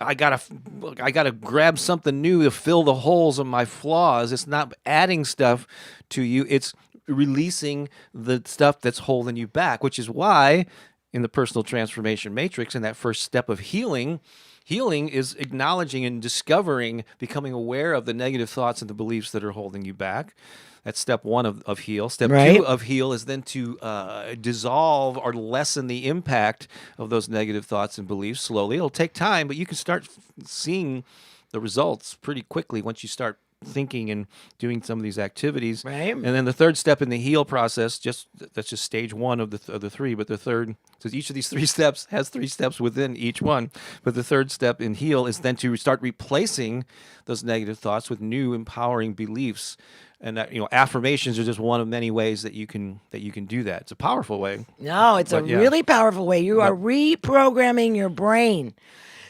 I gotta grab something new to fill the holes of my flaws. It's not adding stuff to you. It's releasing the stuff that's holding you back, which is why in the personal transformation matrix, in that first step of healing is acknowledging and discovering, becoming aware of the negative thoughts and the beliefs that are holding you back. That's step one of heal. Step two of heal is then to dissolve or lessen the impact of those negative thoughts and beliefs slowly. It'll take time, but you can start seeing the results pretty quickly once you start thinking and doing some of these activities. Right. And then the third step in the heal process, that's just stage one of the three, but the third, so each of these three steps has three steps within each one. But the third step in heal is then to start replacing those negative thoughts with new empowering beliefs. And that, affirmations are just one of many ways that you can do that. It's a powerful way. No, it's a really powerful way. You are reprogramming your brain.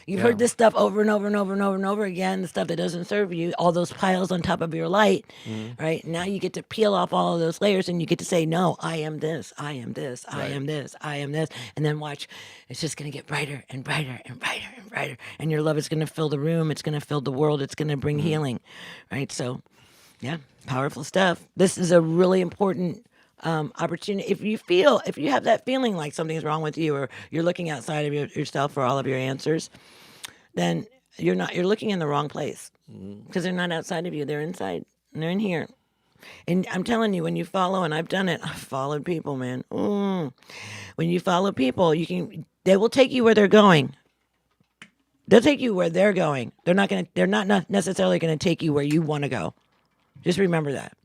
You've heard this stuff over and over and over and over and over again, the stuff that doesn't serve you, all those piles on top of your light, right? Now you get to peel off all of those layers and you get to say, no, I am this, I am this, I am this, I am this. And then watch, it's just going to get brighter and brighter and brighter and brighter. And your love is going to fill the room. It's going to fill the world. It's going to bring healing, right? So, yeah, powerful stuff. This is a really important opportunity. If you have that feeling like something's wrong with you, or you're looking outside of yourself for all of your answers, then you're looking in the wrong place, because they're not outside of you. They're inside. And they're in here. And I'm telling you, when you follow, and I've done it, I've followed people, man. When you follow people, they will take you where they're going. They'll take you where they're going. They're not necessarily going to take you where you want to go. Just remember that.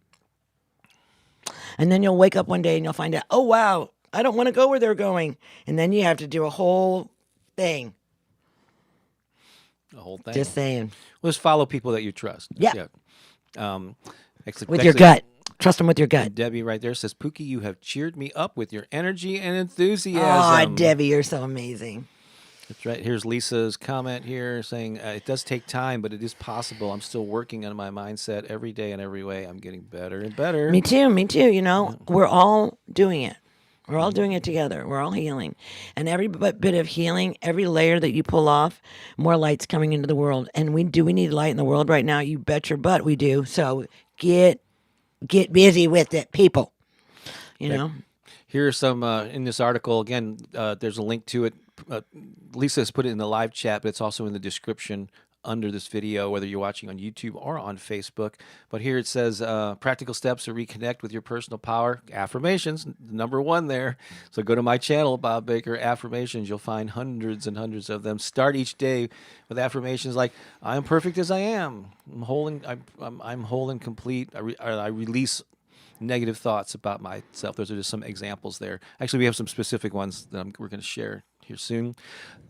And then you'll wake up one day and you'll find out, oh, wow, I don't want to go where they're going. And then you have to do a whole thing. The whole thing. Just saying. Well, just follow people that you trust. Yeah. With your gut. Trust them with your gut. Debbie right there says, Pooki, you have cheered me up with your energy and enthusiasm. Oh, Debbie, you're so amazing. That's right. Here's Lisa's comment here saying, it does take time, but it is possible. I'm still working on my mindset every day and every way. I'm getting better and better. Me too. We're all doing it. We're all doing it together. We're all healing. And every bit of healing, every layer that you pull off, more light's coming into the world. And we need light in the world right now. You bet your butt we do. So get get busy with it, people. You know? Here are some in this article. Again, there's a link to it. Lisa has put it in the live chat, but it's also in the description under this video, whether you're watching on YouTube or on Facebook. But here it says practical steps to reconnect with your personal power. Affirmations, number one there. So go to my channel, Bob Baker Affirmations. You'll find hundreds and hundreds of them. Start each day with affirmations like, I am perfect as I am. I'm whole and complete. I release negative thoughts about myself. Those are just some examples there. Actually, we have some specific ones that we're going to share here soon.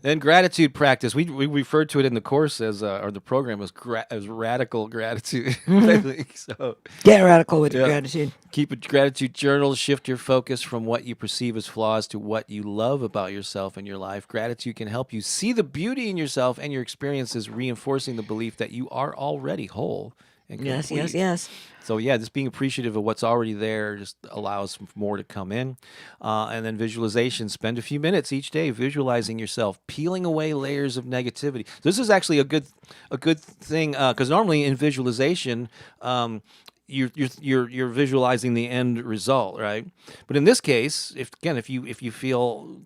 Then gratitude practice. We referred to it in the course as or the program as radical gratitude. I think so. Get radical with your gratitude. Keep a gratitude journal. Shift your focus from what you perceive as flaws to what you love about yourself and your life. Gratitude can help you see the beauty in yourself and your experiences, reinforcing the belief that you are already whole. Yes. So just being appreciative of what's already there just allows more to come in. And then visualization. Spend a few minutes each day visualizing yourself, peeling away layers of negativity. So this is actually a good thing because normally in visualization, you're visualizing the end result, right? But in this case, if you feel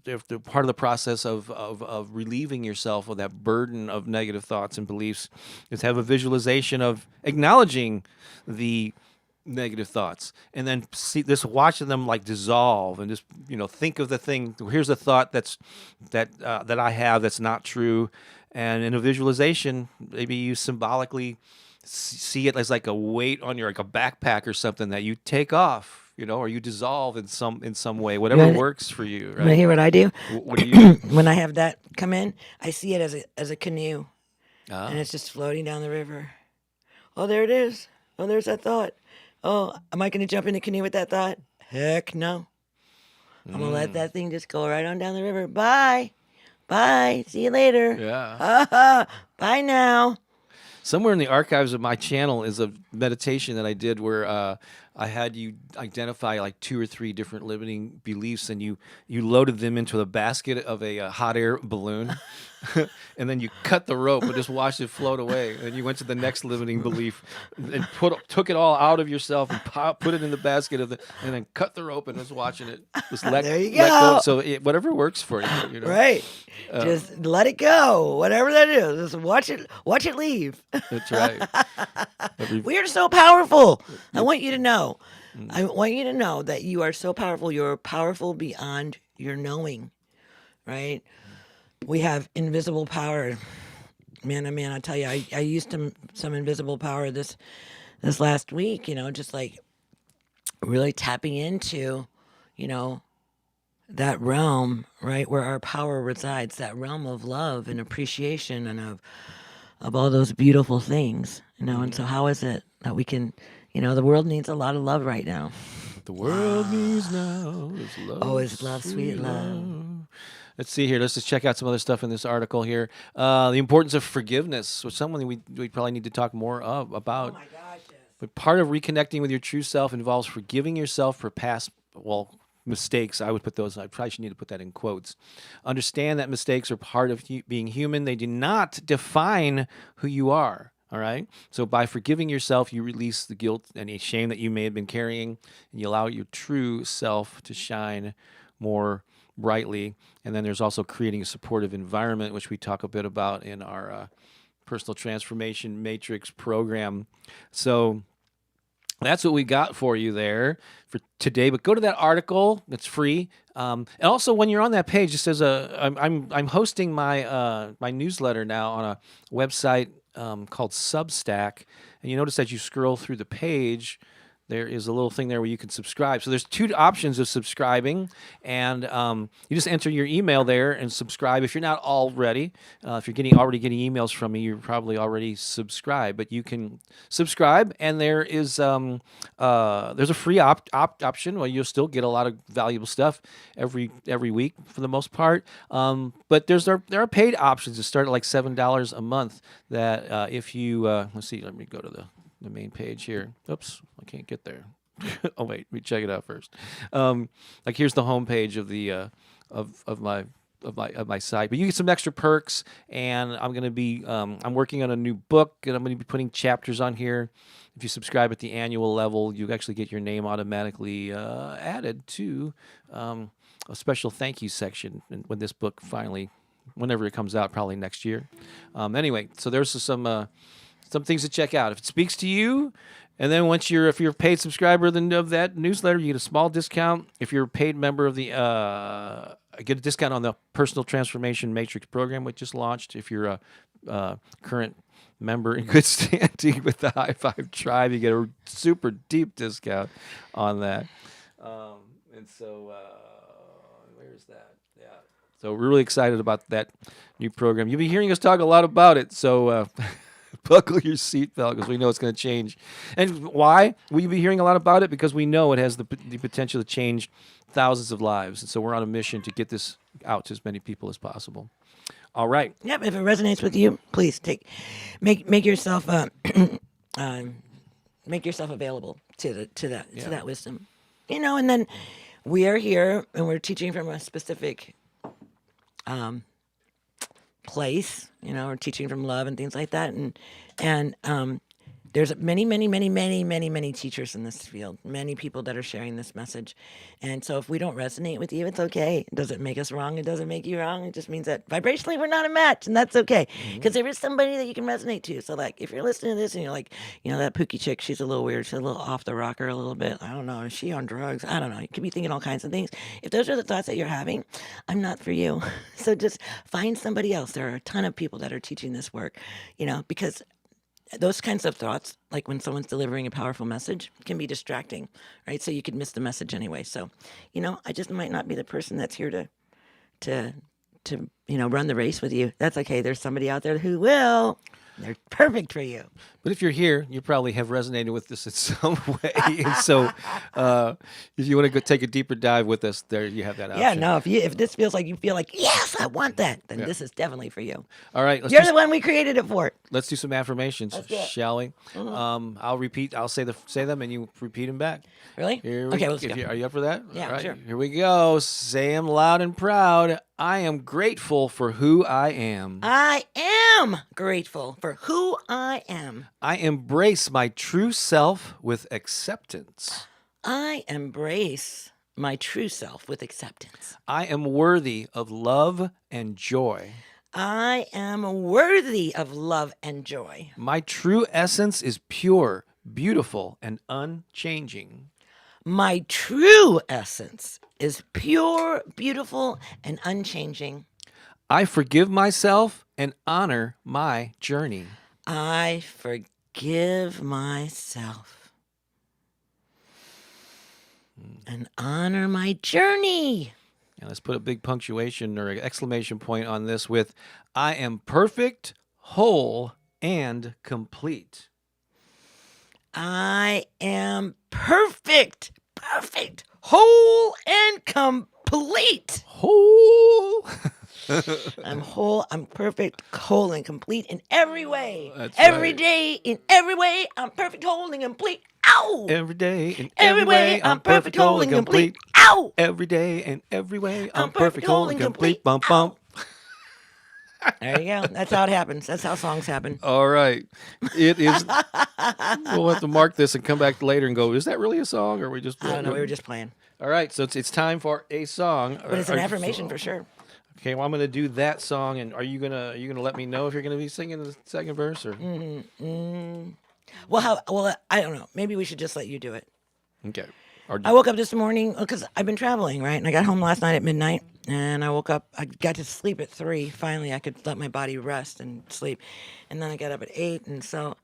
if the part of the process of relieving yourself of that burden of negative thoughts and beliefs is have a visualization of acknowledging the negative thoughts and then watching them like dissolve and just think of the thing. Here's a thought that I have that's not true, and in a visualization, maybe you symbolically see it as like a weight on your, like a backpack or something that you take off, or you dissolve in some way, whatever works for you. Right? Want to hear what I do? What do you do? When I have that come in, I see it as a canoe, and it's just floating down the river. Oh, there it is. Oh, there's that thought. Oh, am I going to jump in the canoe with that thought? Heck no. I'm going to let that thing just go right on down the river. Bye. See you later. Yeah. Bye now. Somewhere in the archives of my channel is a meditation that I did where I had you identify like 2 or 3 different limiting beliefs, and you loaded them into the basket of a hot air balloon, and then you cut the rope and just watched it float away. And you went to the next limiting belief and took it all out of yourself and put it in the basket and then cut the rope and just watching it. Just there you let go. So whatever works for you. Right. Just let it go. Whatever that is. Just watch it leave. That's right. We're so powerful. I want you to know. I want you to know that you are so powerful. You're powerful beyond your knowing, right? We have invisible power. Man, I tell you, I used some invisible power this last week, just like really tapping into, that realm, right, where our power resides, that realm of love and appreciation and of all those beautiful things, And so how is it that we can, the world needs a lot of love right now. The world needs now is love. Oh, it's love, sweet love. Let's see here. Let's just check out some other stuff in this article here. The importance of forgiveness, which is something we probably need to talk more about. Oh my gosh, yes. But part of reconnecting with your true self involves forgiving yourself for past, mistakes. I would put those, I probably should need to put that in quotes. Understand that mistakes are part of being human. They do not define who you are. All right. So by forgiving yourself, you release the guilt and the shame that you may have been carrying, and you allow your true self to shine more brightly. And then there's also creating a supportive environment, which we talk a bit about in our personal transformation matrix program. So that's what we got for you there for today. But go to that article; it's free. And also, when you're on that page, it says I'm hosting my my newsletter now on a website called Substack, and you notice as you scroll through the page, there is a little thing there where you can subscribe. So there's 2 options of subscribing, and you just enter your email there and subscribe. If you're not already, if you're already getting emails from me, you're probably already subscribed. But you can subscribe, and there is there's a free option. Well, you'll still get a lot of valuable stuff every week for the most part. But there are paid options that start at like $7 a month. That if you let's see, let me go to the main page here. Oops, I can't get there. Oh wait, let me check it out first. Like here's the home page of the of my of my site. But you get some extra perks, and I'm going to be I'm working on a new book, and I'm going to be putting chapters on here. If you subscribe at the annual level, you actually get your name automatically added to a special thank you section when this book finally, whenever it comes out, probably next year. Anyway, so there's some things to check out. If it speaks to you, and then if you're a paid subscriber of that newsletter, you get a small discount. If you're a paid member of the, get a discount on the Personal Transformation Matrix program, which just launched. If you're a current member in good standing with the High Five Tribe, you get a super deep discount on that. And so, where's that? Yeah. So we're really excited about that new program. You'll be hearing us talk a lot about it. So. Buckle your seatbelt because we know it's going to change. And why will you be hearing a lot about it? Because we know it has the potential to change thousands of lives. And so we're on a mission to get this out to as many people as possible. All right. Yep. If it resonates with you, please make yourself make yourself available to that wisdom. And then we are here and we're teaching from a specific place, or teaching from love and things like that. And there's many teachers in this field, many people that are sharing this message. And so if we don't resonate with you, it's okay. It doesn't make us wrong. It doesn't make you wrong. It just means that vibrationally we're not a match, and that's okay. Because there is somebody that you can resonate to. So like if you're listening to this and you're like, that Pooki chick, she's a little weird. She's a little off the rocker a little bit. I don't know. Is she on drugs? I don't know. You could be thinking all kinds of things. If those are the thoughts that you're having, I'm not for you. So just find somebody else. There are a ton of people that are teaching this work, because those kinds of thoughts, like when someone's delivering a powerful message, can be distracting, right? So you could miss the message anyway. So, I just might not be the person that's here to run the race with you. That's okay. There's somebody out there who will. They're perfect for you. But if you're here, you probably have resonated with this in some way. And so if you want to go take a deeper dive with us, there you have that option. Yeah, no, if this feels like you feel like, yes, I want that, then this is definitely for you. All right. You're the one we created it for. Let's do some affirmations, shall we? I'll repeat. I'll say them, and you repeat them back. Really? Okay, let's go. Are you up for that? Yeah, all right, sure. Here we go. Say them loud and proud. I am grateful for who I am. I am grateful for who I am. I embrace my true self with acceptance. I embrace my true self with acceptance. I am worthy of love and joy. I am worthy of love and joy. My true essence is pure, beautiful, and unchanging. My true essence is pure, beautiful, and unchanging. I forgive myself and honor my journey. I forgive myself and honor my journey. And let's put a big punctuation or exclamation point on this with, I am perfect, whole, and complete. I am perfect, whole, and complete. Whole. I'm whole, I'm perfect, whole, and complete in every way. That's every right. day, in every way, I'm perfect, whole, and complete. Ow! Every day, in Every way, I'm perfect, whole, and complete. Ow! Every day, in every way, I'm perfect, whole, and complete. Bump, bump. There you go. That's how it happens. That's how songs happen. All right. It is. We'll have to mark this and come back later and go, is that really a song? Or are we just. I don't know. We were just playing. All right. So it's time for a song. But it's an affirmation for sure. Okay. Well, I'm going to do that song. And are you gonna let me know if you're going to be singing the second verse? Or? Well, I don't know. Maybe we should just let you do it. Okay. I woke up this morning because I've been traveling, right? And I got home last night at midnight, and I woke up. I got to sleep at 3. Finally, I could let my body rest and sleep. And then I got up at 8, and so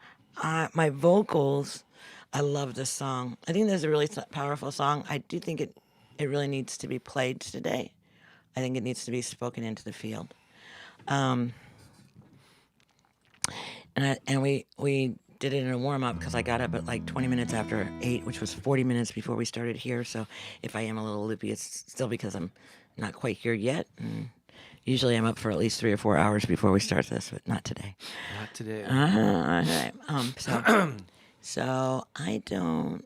my vocals, I love this song. I think this is a really powerful song. I do think it really needs to be played today. I think it needs to be spoken into the field. And we did it in a warm-up because I got up at like 20 minutes after 8, which was 40 minutes before we started here. So if I am a little loopy, it's still because I'm not quite here yet. And usually I'm up for at least 3 or 4 hours before we start this, but not today. Not today. Okay. So I don't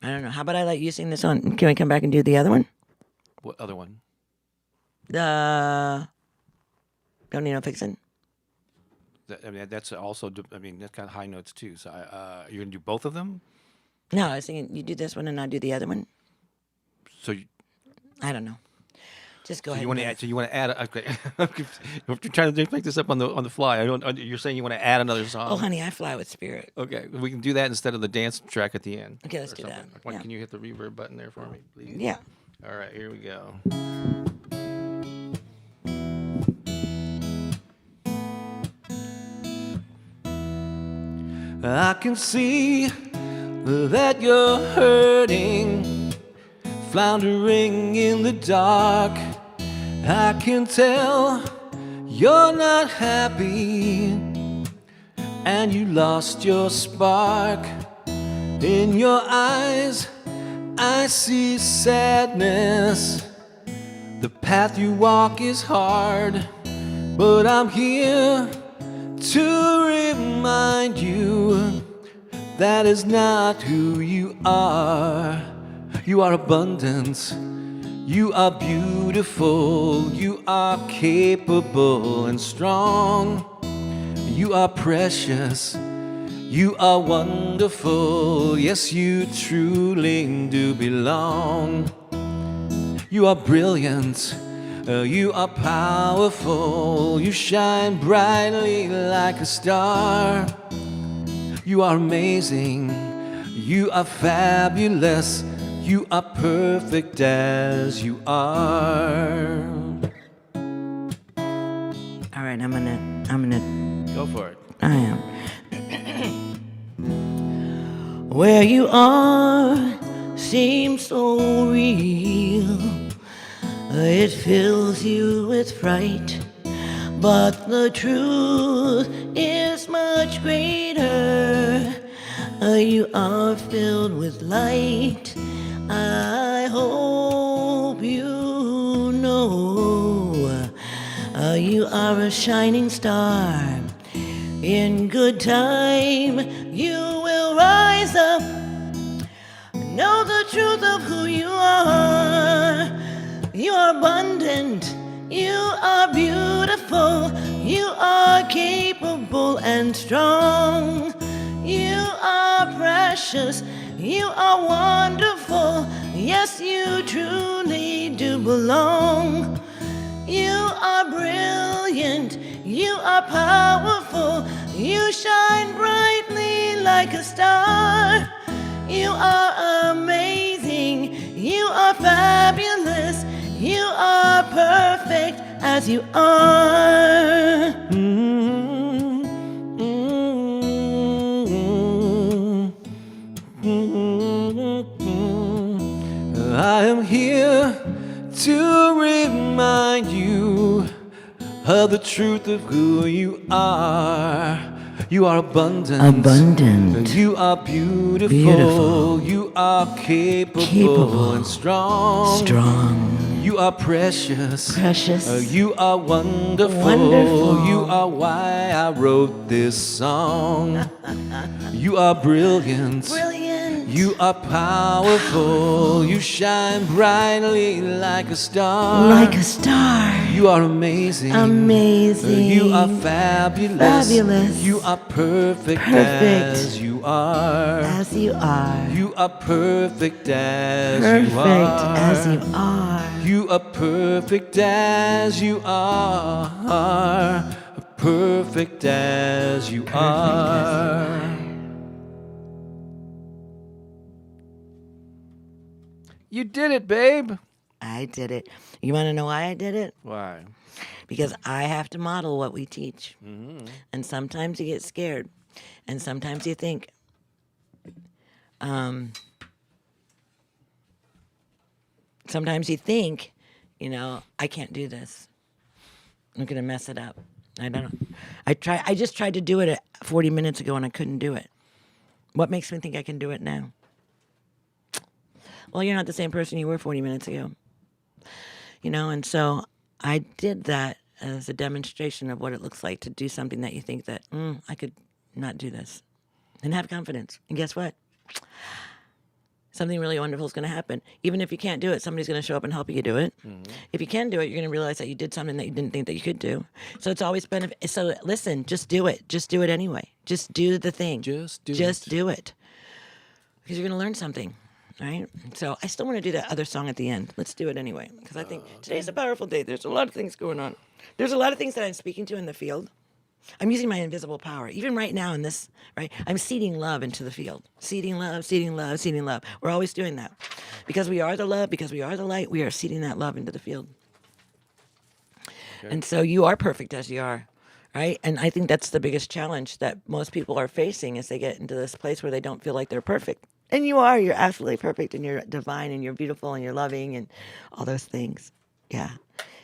know. How about I let you sing this one? Can we come back and do the other one? What other one? Don't need no fixing. That's also. That's kind of high notes too. So you're gonna do both of them. No, I was thinking you do this one and I'll do the other one. So I don't know. Just go ahead. you want to add? So you want to add? Okay. If you're trying to make this up on the fly, I don't. You're saying you want to add another song? Oh, honey, I fly with spirit. Okay, we can do that instead of the dance track at the end. Okay, let's or do something. that. Yeah. Can you hit the reverb button there for me, please? Yeah. All right, here we go. I can see that you're hurting, floundering in the dark. I can tell you're not happy, and you lost your spark. In your eyes, I see sadness. The path you walk is hard, but I'm here to remind you that is not who you are. You are abundance, you are beautiful, you are capable and strong. You are precious, you are wonderful, yes, you truly do belong. You are brilliant, you are powerful, you shine brightly like a star. You are amazing, you are fabulous, you are perfect as you are. All right, I'm gonna. Go for it. I am. Where you are seems so real. It fills you with fright, but the truth is much greater. You are filled with light. I hope you know you are a shining star. In good time, you will rise up. Know the truth of who you are. You are abundant, you are beautiful, you are capable and strong. You are precious, you are wonderful, yes, you truly do belong. You are brilliant, you are powerful, you shine brightly like a star. You are amazing, you are fabulous, you are perfect as you are. I am here to remind you of the truth of who you are. You are abundant. You are beautiful. You are capable and strong. You are precious. You are wonderful. You are why I wrote this song. You are brilliant. You are powerful. You shine brightly like a star. You are amazing. You are fabulous. You are perfect as you are. You are perfect as you are. You are perfect as you are. Perfect as you are. You did it, babe. I did it. You want to know why I did it? Why? Because I have to model what we teach. Mm-hmm. And sometimes you get scared. And sometimes you think, I can't do this. I'm going to mess it up. I don't know. I just tried to do it 40 minutes ago and I couldn't do it. What makes me think I can do it now? Well, you're not the same person you were 40 minutes ago. And so I did that as a demonstration of what it looks like to do something that you think that, I could not do this. And have confidence. And guess what? something really wonderful is going to happen. Even if you can't do it, somebody's going to show up and help you do it. If you can do it, you're going to realize that you did something that you didn't think that you could do. So it's always been. So listen, just do it. Just do it anyway. Just do the thing. Just do it. Because you're going to learn something. Right? So I still want to do that other song at the end. Let's do it anyway. Because I think today's a powerful day. There's a lot of things going on. There's a lot of things that I'm speaking to in the field. I'm using my invisible power. Even right now in this, right? I'm seeding love into the field. Seeding love, seeding love, seeding love. We're always doing that. Because we are the love, because we are the light, we are seeding that love into the field. Okay. And so you are perfect as you are. Right? And I think that's the biggest challenge that most people are facing is they get into this place where they don't feel like they're perfect. And you are. You're absolutely perfect, and you're divine, and you're beautiful, and you're loving, and all those things. Yeah.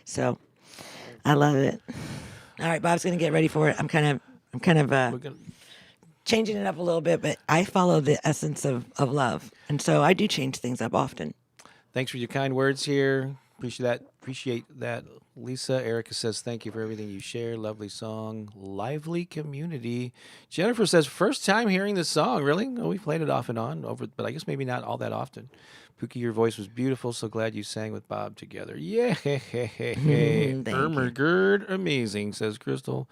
So I love it. All right, Bob's going to get ready for it. I'm kind of changing it up a little bit, but I follow the essence of love. And so I do change things up often. Thanks for your kind words here. Appreciate that. Lisa, Erica says, thank you for everything you share. Lovely song. Lively community. Jennifer says, first time hearing this song. Really? Oh, we played it off and on, but I guess maybe not all that often. Pooki, your voice was beautiful. So glad you sang with Bob together. Yeah. Ermergerd, amazing, says Crystal.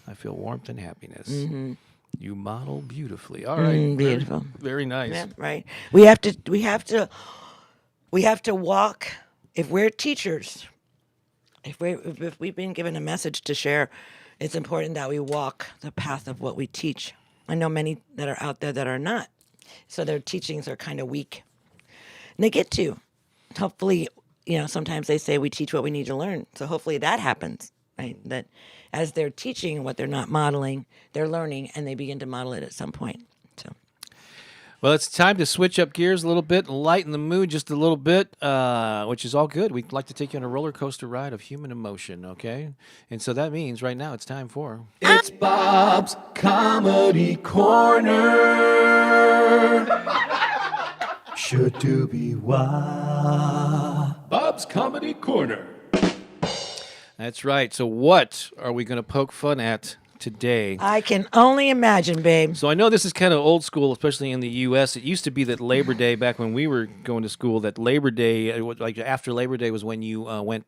I feel warmth and happiness. Mm-hmm. You model beautifully. All right. Beautiful. Very nice. Yeah, right. We have to walk. If we're teachers, if we've been given a message to share, it's important that we walk the path of what we teach. I know many that are out there that are not. So their teachings are kind of weak. And they get to. Hopefully, sometimes they say we teach what we need to learn. So hopefully that happens, right? That as they're teaching what they're not modeling, they're learning, and they begin to model it at some point. So. Well, it's time to switch up gears a little bit and lighten the mood just a little bit, which is all good. We'd like to take you on a roller coaster ride of human emotion, okay? And so that means right now it's time for... It's Bob's Comedy Corner. Should do be why. Bob's Comedy Corner. That's right. So what are we going to poke fun at today? I can only imagine, babe. So I know this is kind of old school, especially in the U.S. It used to be that Labor Day, back when we were going to school, that Labor Day, like after Labor Day, was when you went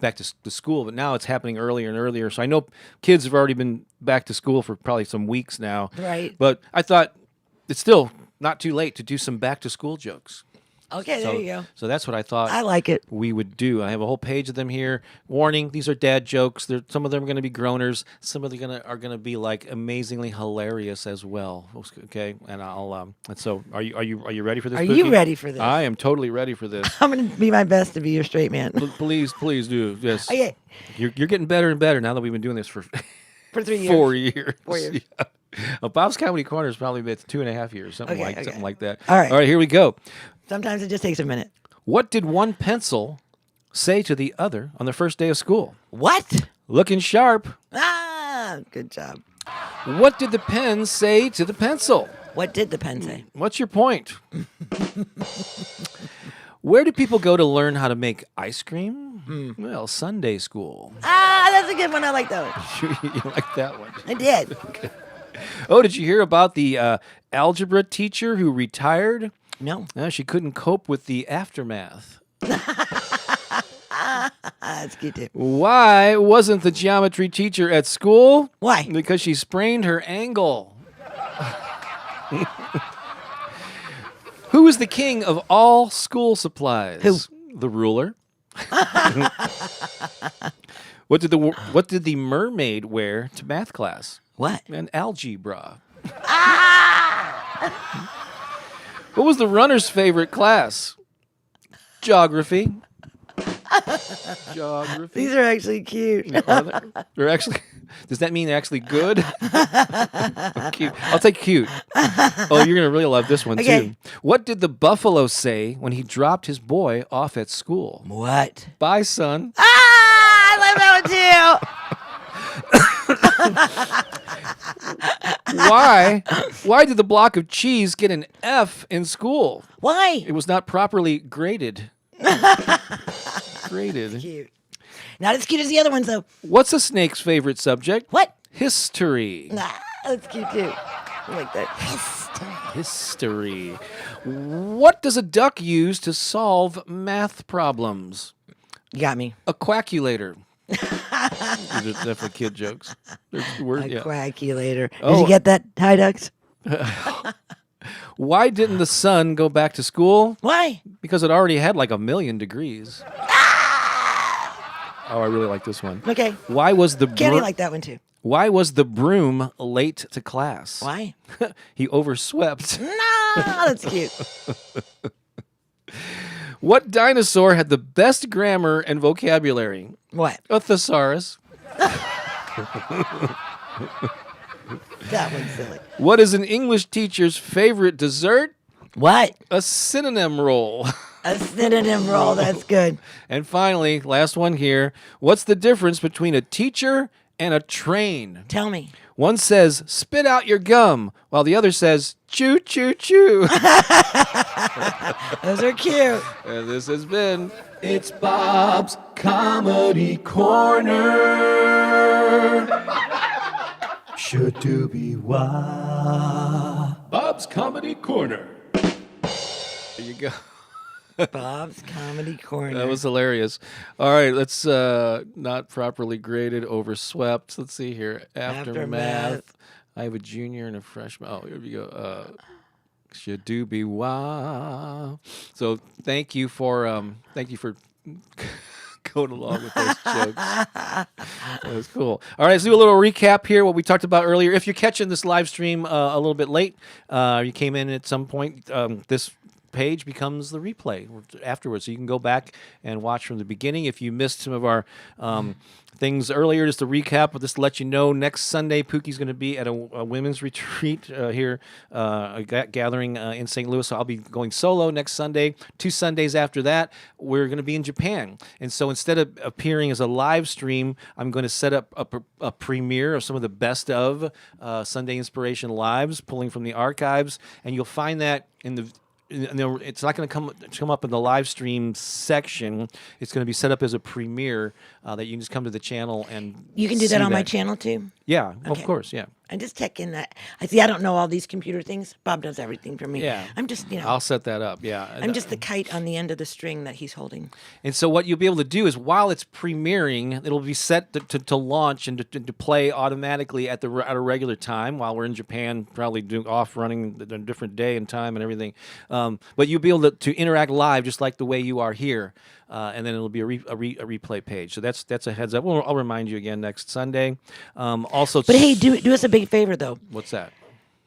back to school. But now it's happening earlier and earlier. So I know kids have already been back to school for probably some weeks now. Right. But I thought it's still not too late to do some back to school jokes. Okay, there you go. So that's what I thought. I like it. We would do. I have a whole page of them here. Warning: these are dad jokes. Some of them are going to be groaners. Some of them are going to be like amazingly hilarious as well. Okay, and I'll. And so, are you ready for this? Are Pooki? you ready for this? I am totally ready for this. I'm going to be my best to be your straight man. Please do. Yes. Okay. You're getting better and better now that we've been doing this for 3 years. 4 years. 4 years. Yeah. Bob's Comedy Corner has probably been 2.5 years, something like that. All right, here we go. Sometimes it just takes a minute. What did one pencil say to the other on the first day of school? What? Looking sharp. Ah, good job. What did the pen say to the pencil? What did the pen say? What's your point? Where do people go to learn how to make ice cream? Well, Sunday school. Ah, that's a good one. I like that one. You like that one? I did. Okay. Oh, did you hear about the algebra teacher who retired? No. She couldn't cope with the aftermath. That's cute too. Why wasn't the geometry teacher at school? Why? Because she sprained her ankle. Who is the king of all school supplies? Who? The ruler. What did the mermaid wear to math class? What? An algebra. What was the runner's favorite class? Geography. Geography. These are actually cute. They're actually. Does that mean they're actually good? Cute. I'll take cute. Oh, you're gonna really love this one too. What did the buffalo say when he dropped his boy off at school? What? Bye, son. I love that one too. Why did the block of cheese get an F in school? Why? It was not properly graded. Graded. Cute. Not as cute as the other ones though. What's a snake's favorite subject? What? History. Nah, that's cute too. I like that. History. What does a duck use to solve math problems? You got me. A quackulator. These are definitely kid jokes. A quackulator. Did Oh. you get that, Hi Ducks? Why didn't the sun go back to school? Why? Because it already had like 1,000,000 degrees. Oh, I really like this one. Okay. Why was the Kenny liked that one too. Why was the broom late to class? Why? He overswept. No, that's cute. What dinosaur had the best grammar and vocabulary? What? A thesaurus. That one's silly. What is an English teacher's favorite dessert? What? A synonym roll. A synonym roll. That's good. And finally, last one here. What's the difference between a teacher and a train? Tell me. One says, spit out your gum, while the other says, chew, chew, chew. Those are cute. And this has been It's Bob's Comedy Corner. Shoo-doo-be-wah. Bob's Comedy Corner. There you go. Bob's Comedy Corner. That was hilarious. All right, let's not properly graded, overswept. Let's see here. Aftermath. I have a junior and a freshman. Oh, here we go. Shadooby wah. So thank you for going along with those jokes. That was cool. All right, let's do a little recap here. What we talked about earlier. If you're catching this live stream a little bit late, you came in at some point. This page becomes the replay afterwards, so you can go back and watch from the beginning. If you missed some of our things earlier, just to recap, but just to let you know, next Sunday Pooki's going to be at a women's retreat here, a gathering in St. Louis. So I'll be going solo next Sunday. 2 Sundays after that, we're going to be in Japan. And so instead of appearing as a live stream, I'm going to set up a premiere of some of the best of Sunday Inspiration Lives, pulling from the archives, and you'll find that in the it's not going to come up in the live stream section. It's going to be set up as a premiere that you can just come to the channel and You can do that on my channel too? Yeah, Okay. of course, yeah. I'm just checking that. I don't know all these computer things. Bob does everything for me. Yeah. I'm just, I'll set that up, yeah. I'm just the kite on the end of the string that he's holding. And so what you'll be able to do is while it's premiering, it'll be set to launch and to play automatically at a regular time while we're in Japan, probably doing running a different day and time and everything. But you'll be able to interact live just like the way you are here. And then it'll be a replay page. So that's a heads up. I'll remind you again next Sunday. But hey, do us a big favor though. What's that?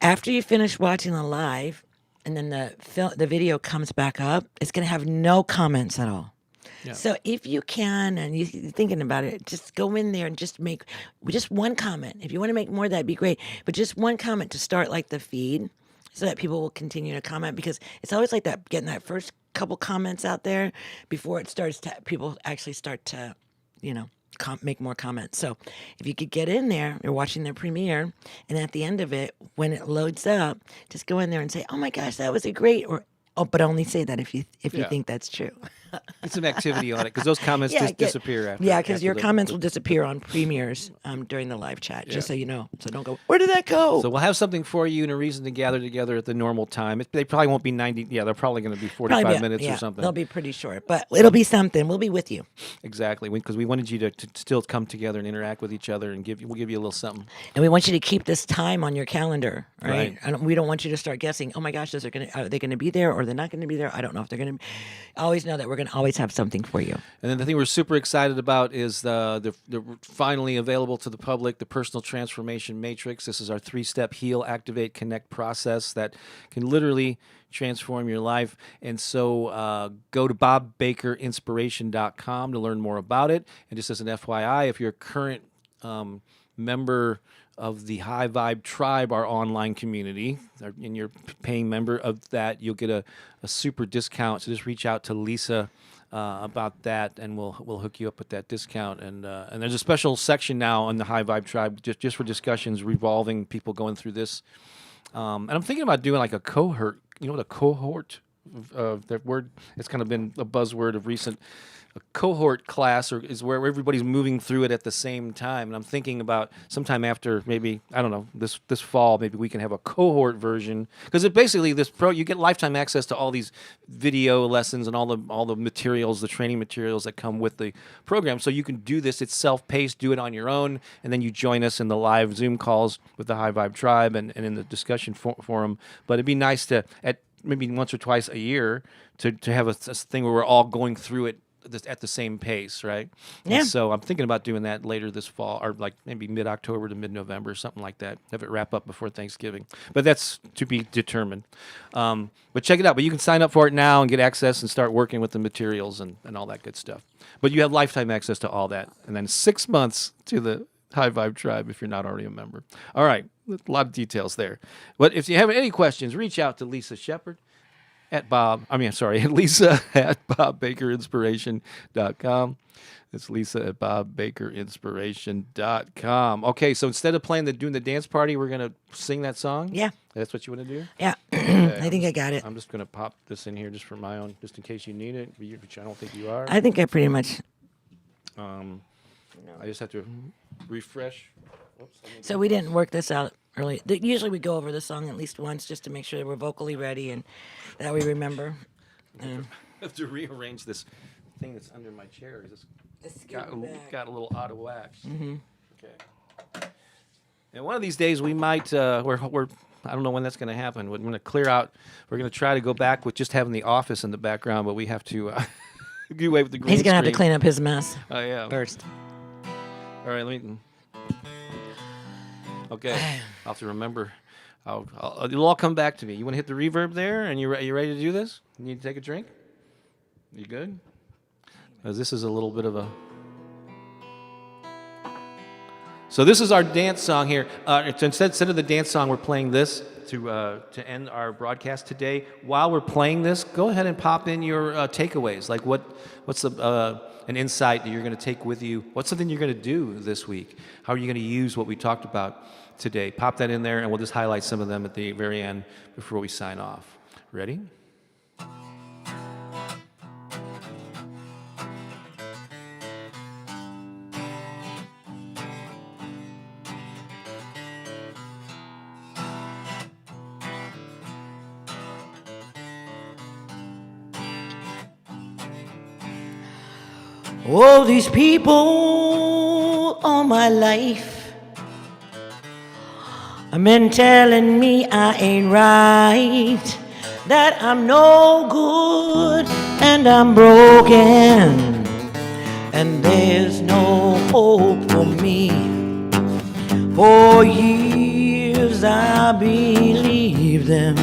After you finish watching the live, and then the video comes back up, it's going to have no comments at all. Yeah. So if you can, and you're thinking about it, just go in there and just make just one comment. If you want to make more, that'd be great. But just one comment to start like the feed, so that people will continue to comment, because it's always like that, getting that first couple comments out there before it starts to people actually start to, make more comments. So if you could get in there, you're watching their premiere, and at the end of it, when it loads up, just go in there and say, "Oh my gosh, that was a great," but only say that if you think that's true. Get some activity on it, because those comments just disappear after. Yeah, because your comments will disappear on premieres during the live chat, just so you know. So don't go, where did that go? So we'll have something for you and a reason to gather together at the normal time. They probably won't be 90. Yeah, they're probably going to be 45 minutes or something. They'll be pretty short, but it'll be something. We'll be with you. Exactly, because we wanted you to still come together and interact with each other, and we'll give you a little something. And we want you to keep this time on your calendar, right? Right. We don't want you to start guessing, oh my gosh, are they going to be there or they're not going to be there? I don't know if they're going to. Always know that we're going to always have something for you. And then the thing we're super excited about is the finally available to the public, the Personal Transformation Matrix. This is our 3-step heal, activate, connect process that can literally transform your life. And so go to bobbakerinspiration.com to learn more about it. And just as an FYI, if you're a current member of the High Vibe Tribe, our online community, and you're a paying member of that, you'll get a super discount. So just reach out to Lisa about that, and we'll hook you up with that discount. And there's a special section now on the High Vibe Tribe just for discussions revolving people going through this. And I'm thinking about doing like a cohort. You know what a cohort? That word, it's kind of been a buzzword of recent cohort class, or is where everybody's moving through it at the same time. And I'm thinking about sometime after, maybe, I don't know, this fall, maybe we can have a cohort version, because it basically you get lifetime access to all these video lessons and all the materials, the training materials that come with the program. So you can do this. It's self-paced. Do it on your own, and then you join us in the live Zoom calls with the High Vibe Tribe and in the discussion forum. But it'd be nice to maybe once or twice a year to have a thing where we're all going through it at the same pace, right? Yeah. And so I'm thinking about doing that later this fall, or like maybe mid-October to mid-November, something like that. Have it wrap up before Thanksgiving. But that's to be determined. But check it out. But you can sign up for it now and get access and start working with the materials and all that good stuff. But you have lifetime access to all that. And then 6 months to the High Vibe Tribe if you're not already a member. All right. A lot of details there. But if you have any questions, reach out to Lisa Shepard at Lisa at bobbakerinspiration.com. It's Lisa at bobbakerinspiration.com. Okay, so instead of doing the dance party, we're going to sing that song? Yeah. That's what you want to do? Yeah. Okay, I think I got it. I'm just going to pop this in here just for my own, just in case you need it, which I don't think you are. I think I pretty much. I just have to refresh. Oops, So we didn't work this out early. Usually we go over the song at least once just to make sure that we're vocally ready and that we remember. I have to rearrange this thing that's under my chair. It's got a little out of whack. Mm-hmm. Okay. And one of these days we might, I don't know when that's going to happen. We're going to clear out. We're going to try to go back with just having the office in the background, but we have to do away with the green He's going to have to screen. clean up his mess first. All right, let me. Okay, I'll have to remember. It'll all come back to me. You want to hit the reverb there, and you ready to do this? You need to take a drink? You good? Because this is a little bit of a. So this is our dance song here. Instead of the dance song, we're playing this to end our broadcast today. While we're playing this, go ahead and pop in your takeaways. Like what's an insight that you're going to take with you? What's something you're going to do this week? How are you going to use what we talked about today? Pop that in there, and we'll just highlight some of them at the very end before we sign off. Ready? Oh, these people all my life have been telling me I ain't right, that I'm no good and I'm broken, and there's no hope for me. For years I believed them.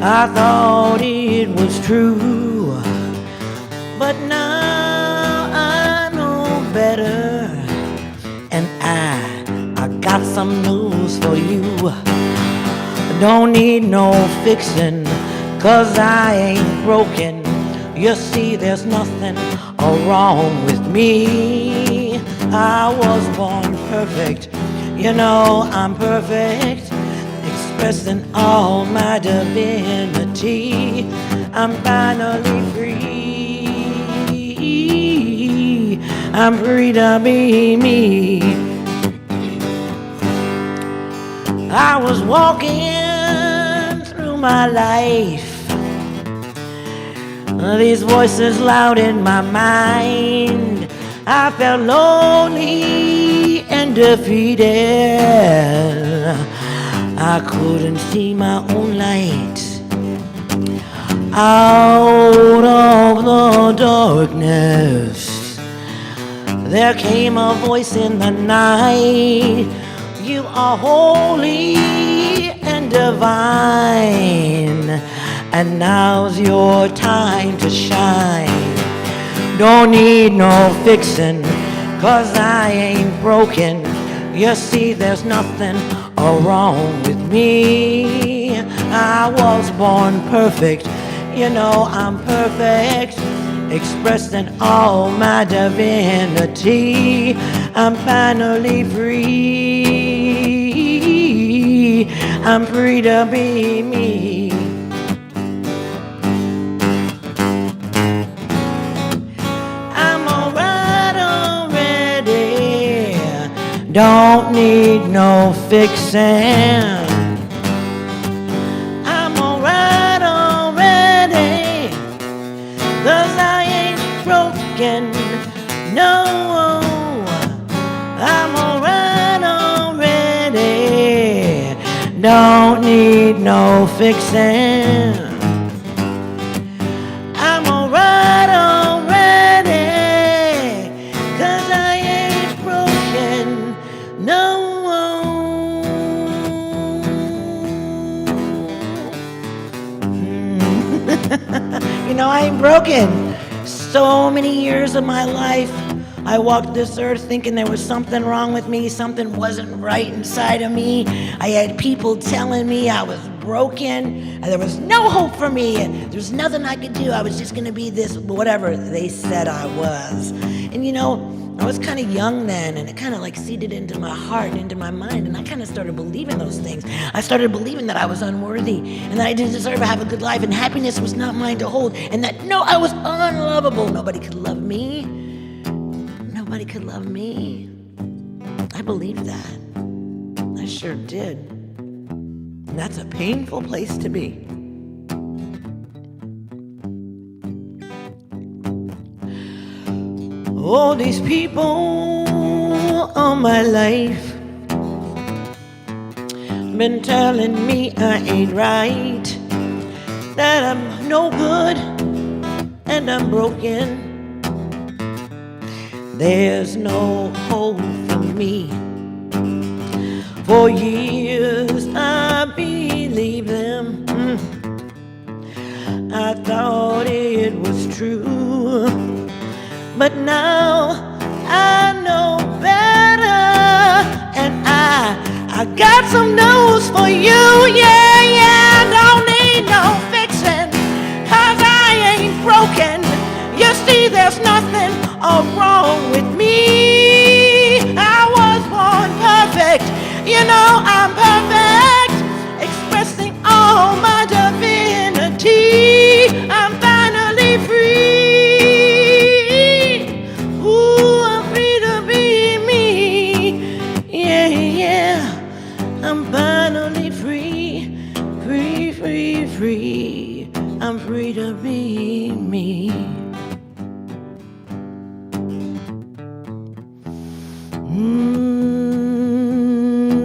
I thought it was true. But now I know better, and I got some news for you. Don't need no fixin', 'cause I ain't broken. You see, there's nothing wrong with me. I was born perfect, you know I'm perfect, expressing all my divinity. I'm finally free. I'm free to be me. I was walking through my life, these voices loud in my mind. I felt lonely and defeated. I couldn't see my own light out of the darkness. There came a voice in the night. You are holy and divine, and now's your time to shine. Don't need no fixin', 'cause I ain't broken. You see, there's nothing wrong with me. I was born perfect, you know I'm perfect, expressing all my divinity. I'm finally free. I'm free to be me. don't need no fixing. I'm alright already, 'cause I ain't broken, no. I'm alright already, don't need no fixing. I'm alright already, 'cause I ain't broken, no. You know, I ain't broken. So many years of my life, I walked this earth thinking there was something wrong with me, something wasn't right inside of me. I had people telling me I was broken, and there was no hope for me, and there's nothing I could do. I was just gonna be this, whatever they said I was. And you know, I was kind of young then, and it kind of like seeded into my heart and into my mind, and I kind of started believing those things. I started believing that I was unworthy, and that I didn't deserve to have a good life, and happiness was not mine to hold, and that, no, I was unlovable. Nobody could love me. Nobody could love me. I believed that. I sure did. And that's a painful place to be. All these people all my life been telling me I ain't right, that I'm no good and I'm broken. There's no hope for me. For years I believed them. I thought it was true, but now I know better, and I got some news for you. Yeah, don't need no fixing, 'cause I ain't broken. You see, there's nothing wrong with me. I was born perfect, you know I'm perfect, expressing all my divinity. I'm finally free. Ooh, I'm free to be me. Yeah, I'm finally free, free, free, free. I'm free to be me.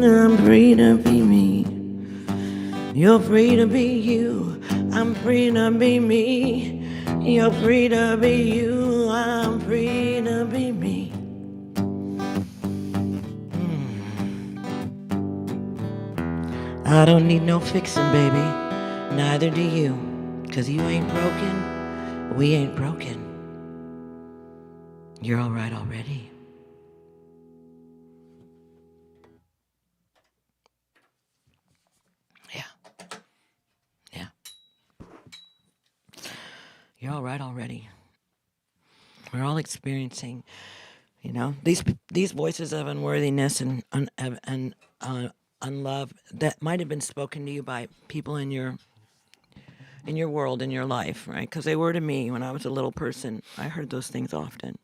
I'm free to be me. You're free to be you. I'm free to be me. You're free to be you. I'm free to be me. I don't need no fixing, baby. Neither do you. 'Cause you ain't broken. We ain't broken. You're all right already. You're all right already. We're all experiencing, you know, these voices of unworthiness and unlove that might have been spoken to you by people in your world, in your life, right? Because they were to me when I was a little person. I heard those things often.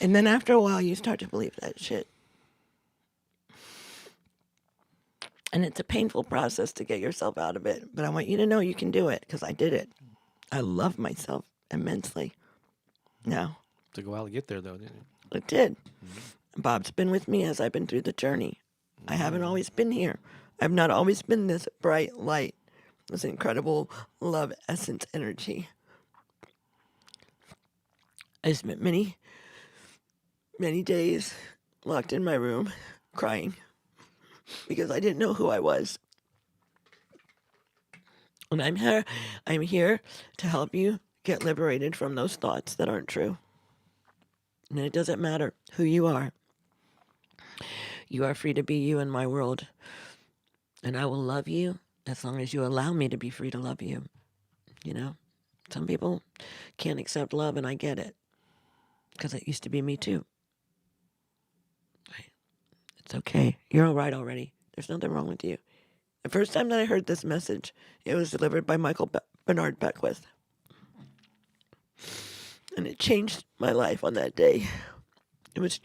And then after a while, you start to believe that shit. And it's a painful process to get yourself out of it. But I want you to know you can do it, because I did it. I love myself immensely now. Took a while to get there, though, didn't it? It did. Mm-hmm. Bob's been with me as I've been through the journey. I haven't always been here. I've not always been this bright light, this incredible love essence energy. I spent many, many days locked in my room crying because I didn't know who I was. And I'm here to help you get liberated from those thoughts that aren't true. And it doesn't matter who you are. You are free to be you in my world. And I will love you as long as you allow me to be free to love you. You know, some people can't accept love, and I get it. Because it used to be me too. Right? It's okay. You're all right already. There's nothing wrong with you. The first time that I heard this message, it was delivered by Michael Bernard Beckwith. And it changed my life on that day. It was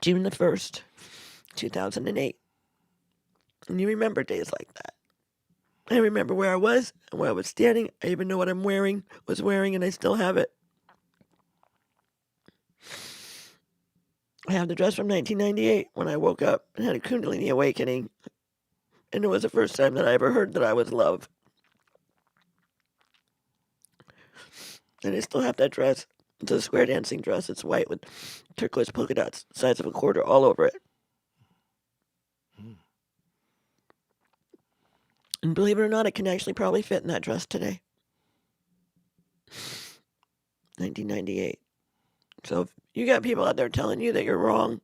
June the 1st, 2008. And you remember days like that. I remember where I was and where I was standing. I even know what I'm wearing, and I still have it. I have the dress from 1998 when I woke up and had a Kundalini awakening. And it was the first time that I ever heard that I was love. And I still have that dress. It's a square dancing dress. It's white with turquoise polka dots, size of a quarter all over it. And believe it or not, it can actually probably fit in that dress today. 1998. So if you got people out there telling you that you're wrong,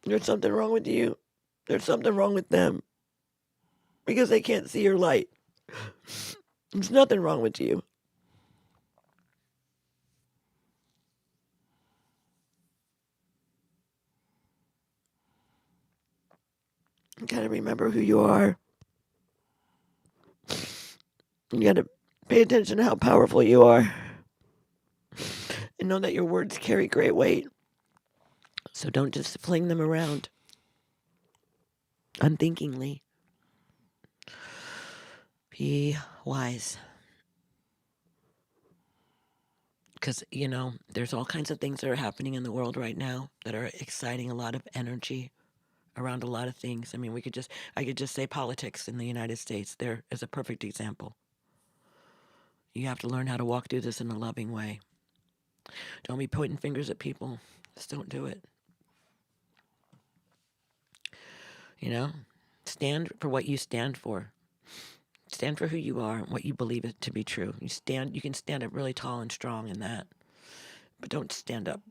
there's something wrong with you. There's something wrong with them. Because they can't see your light. There's nothing wrong with you. You gotta remember who you are. You gotta pay attention to how powerful you are. And know that your words carry great weight. So don't just fling them around unthinkingly. Be wise. Because, there's all kinds of things that are happening in the world right now that are exciting a lot of energy around a lot of things. I mean, I could just say politics in the United States. There is a perfect example. You have to learn how to walk through this in a loving way. Don't be pointing fingers at people. Just don't do it. Stand for what you stand for. Stand for who you are and what you believe it to be true. You can stand up really tall and strong in that. But don't stand up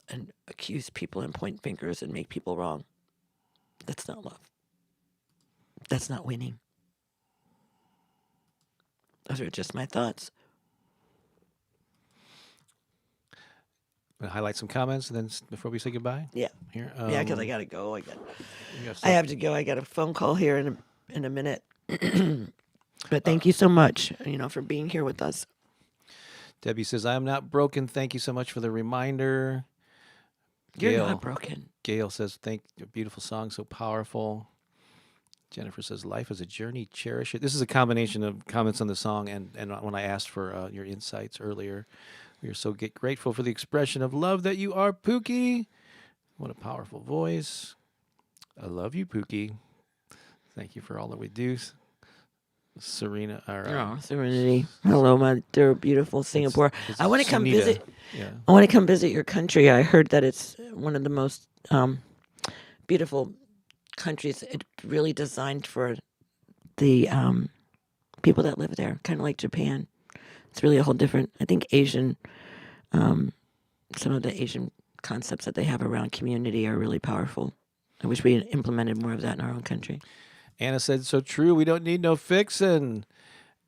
and accuse people and point fingers and make people wrong. That's not love. That's not winning. Those are just my thoughts. Highlight some comments and then before we say goodbye. Yeah. Here. Yeah, because I gotta go. I have to go. I got a phone call here in a minute. But thank you so much, for being here with us. Debbie says, "I am not broken. Thank you so much for the reminder." You're not broken. Gail says, "Thank you. Beautiful song, so powerful." Jennifer says, "Life is a journey. Cherish it." This is a combination of comments on the song and when I asked for your insights earlier. We are so grateful for the expression of love that you are, Pooki. What a powerful voice. I love you, Pooki. Thank you for all that we do. Serenity. Hello, my dear, beautiful Singapore. I want to come Sunita. visit. Yeah. I want to come visit your country. I heard that it's one of the most beautiful countries. It's really designed for the people that live there, kind of like Japan. It's really a whole different, I think, Asian, some of the Asian concepts that they have around community are really powerful. I wish we had implemented more of that in our own country. Anna said, "So true. We don't need no fixin'."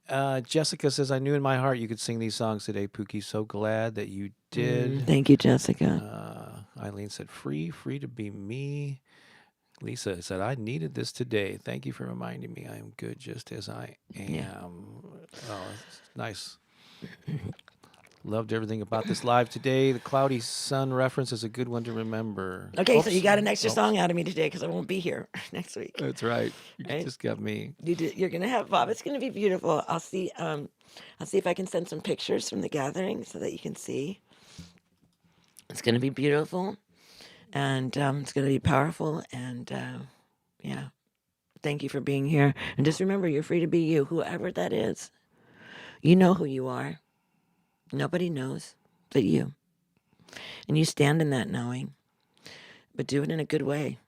Jessica says, "I knew in my heart you could sing these songs today, Pooki. So glad that you did." Thank you, Jessica. Eileen said, free to be me. Lisa said, "I needed this today. Thank you for reminding me I am good just as I am." Yeah. Oh, it's nice. Loved everything about this live today. The cloudy sun reference is a good one to remember. Okay, so you got an extra song out of me today because I won't be here next week. That's right. You Right? just got me. You're gonna have Bob. It's gonna be beautiful. I'll see if I can send some pictures from the gathering so that you can see. It's gonna be beautiful, and it's gonna be powerful. And yeah, thank you for being here. And just remember, you're free to be you, whoever that is. You know who you are. Nobody knows but you. And you stand in that knowing. But do it in a good way.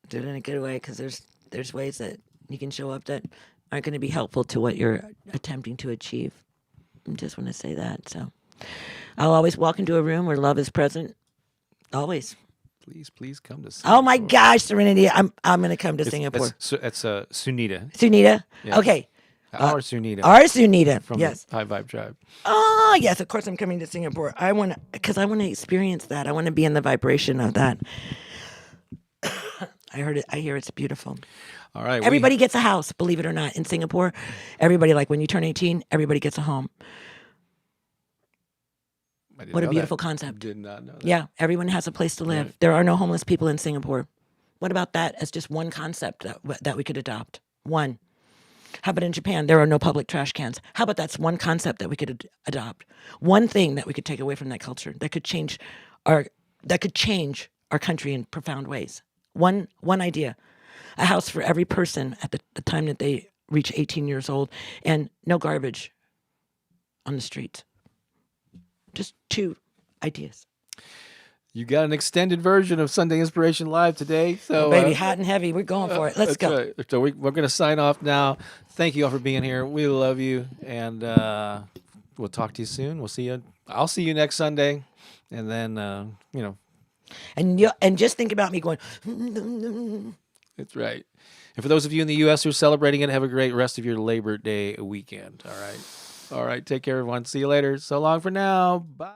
Do it in a good way, because there's ways that you can show up that aren't going to be helpful to what you're attempting to achieve. I just want to say that. So I'll always walk into a room where love is present. Always. Please come to Singapore. Oh my gosh, Serenity. I'm going to come to Singapore. It's Sunita. Sunita? Yeah. Okay. Our Sunita. Our Sunita. From Yes. the High Vibe Tribe. Oh, yes, of course I'm coming to Singapore. I want to experience that. I want to be in the vibration of that. I hear it's beautiful. All right. Everybody gets a house, believe it or not, in Singapore. Everybody, like when you turn 18, everybody gets a home. I didn't What a know beautiful that. concept. Did not know that. Yeah, everyone has a place to live. Right. There are no homeless people in Singapore. What about that as just one concept that we could adopt? One. How about in Japan? There are no public trash cans. How about that's one concept that we could adopt? One thing that we could take away from that culture that could change our country in profound ways. One idea. A house for every person at the time that they reach 18 years old, and no garbage on the streets. Just 2 ideas. You got an extended version of Sunday Inspiration Live today. So, Baby, hot and heavy. We're going for it. Let's that's go. right. So we're going to sign off now. Thank you all for being here. We love you, and we'll talk to you soon. We'll see you. I'll see you next Sunday, and then And just think about me going. That's right. And for those of you in the U.S. who are celebrating it, have a great rest of your Labor Day weekend. All right. All right. Take care, everyone. See you later. So long for now. Bye.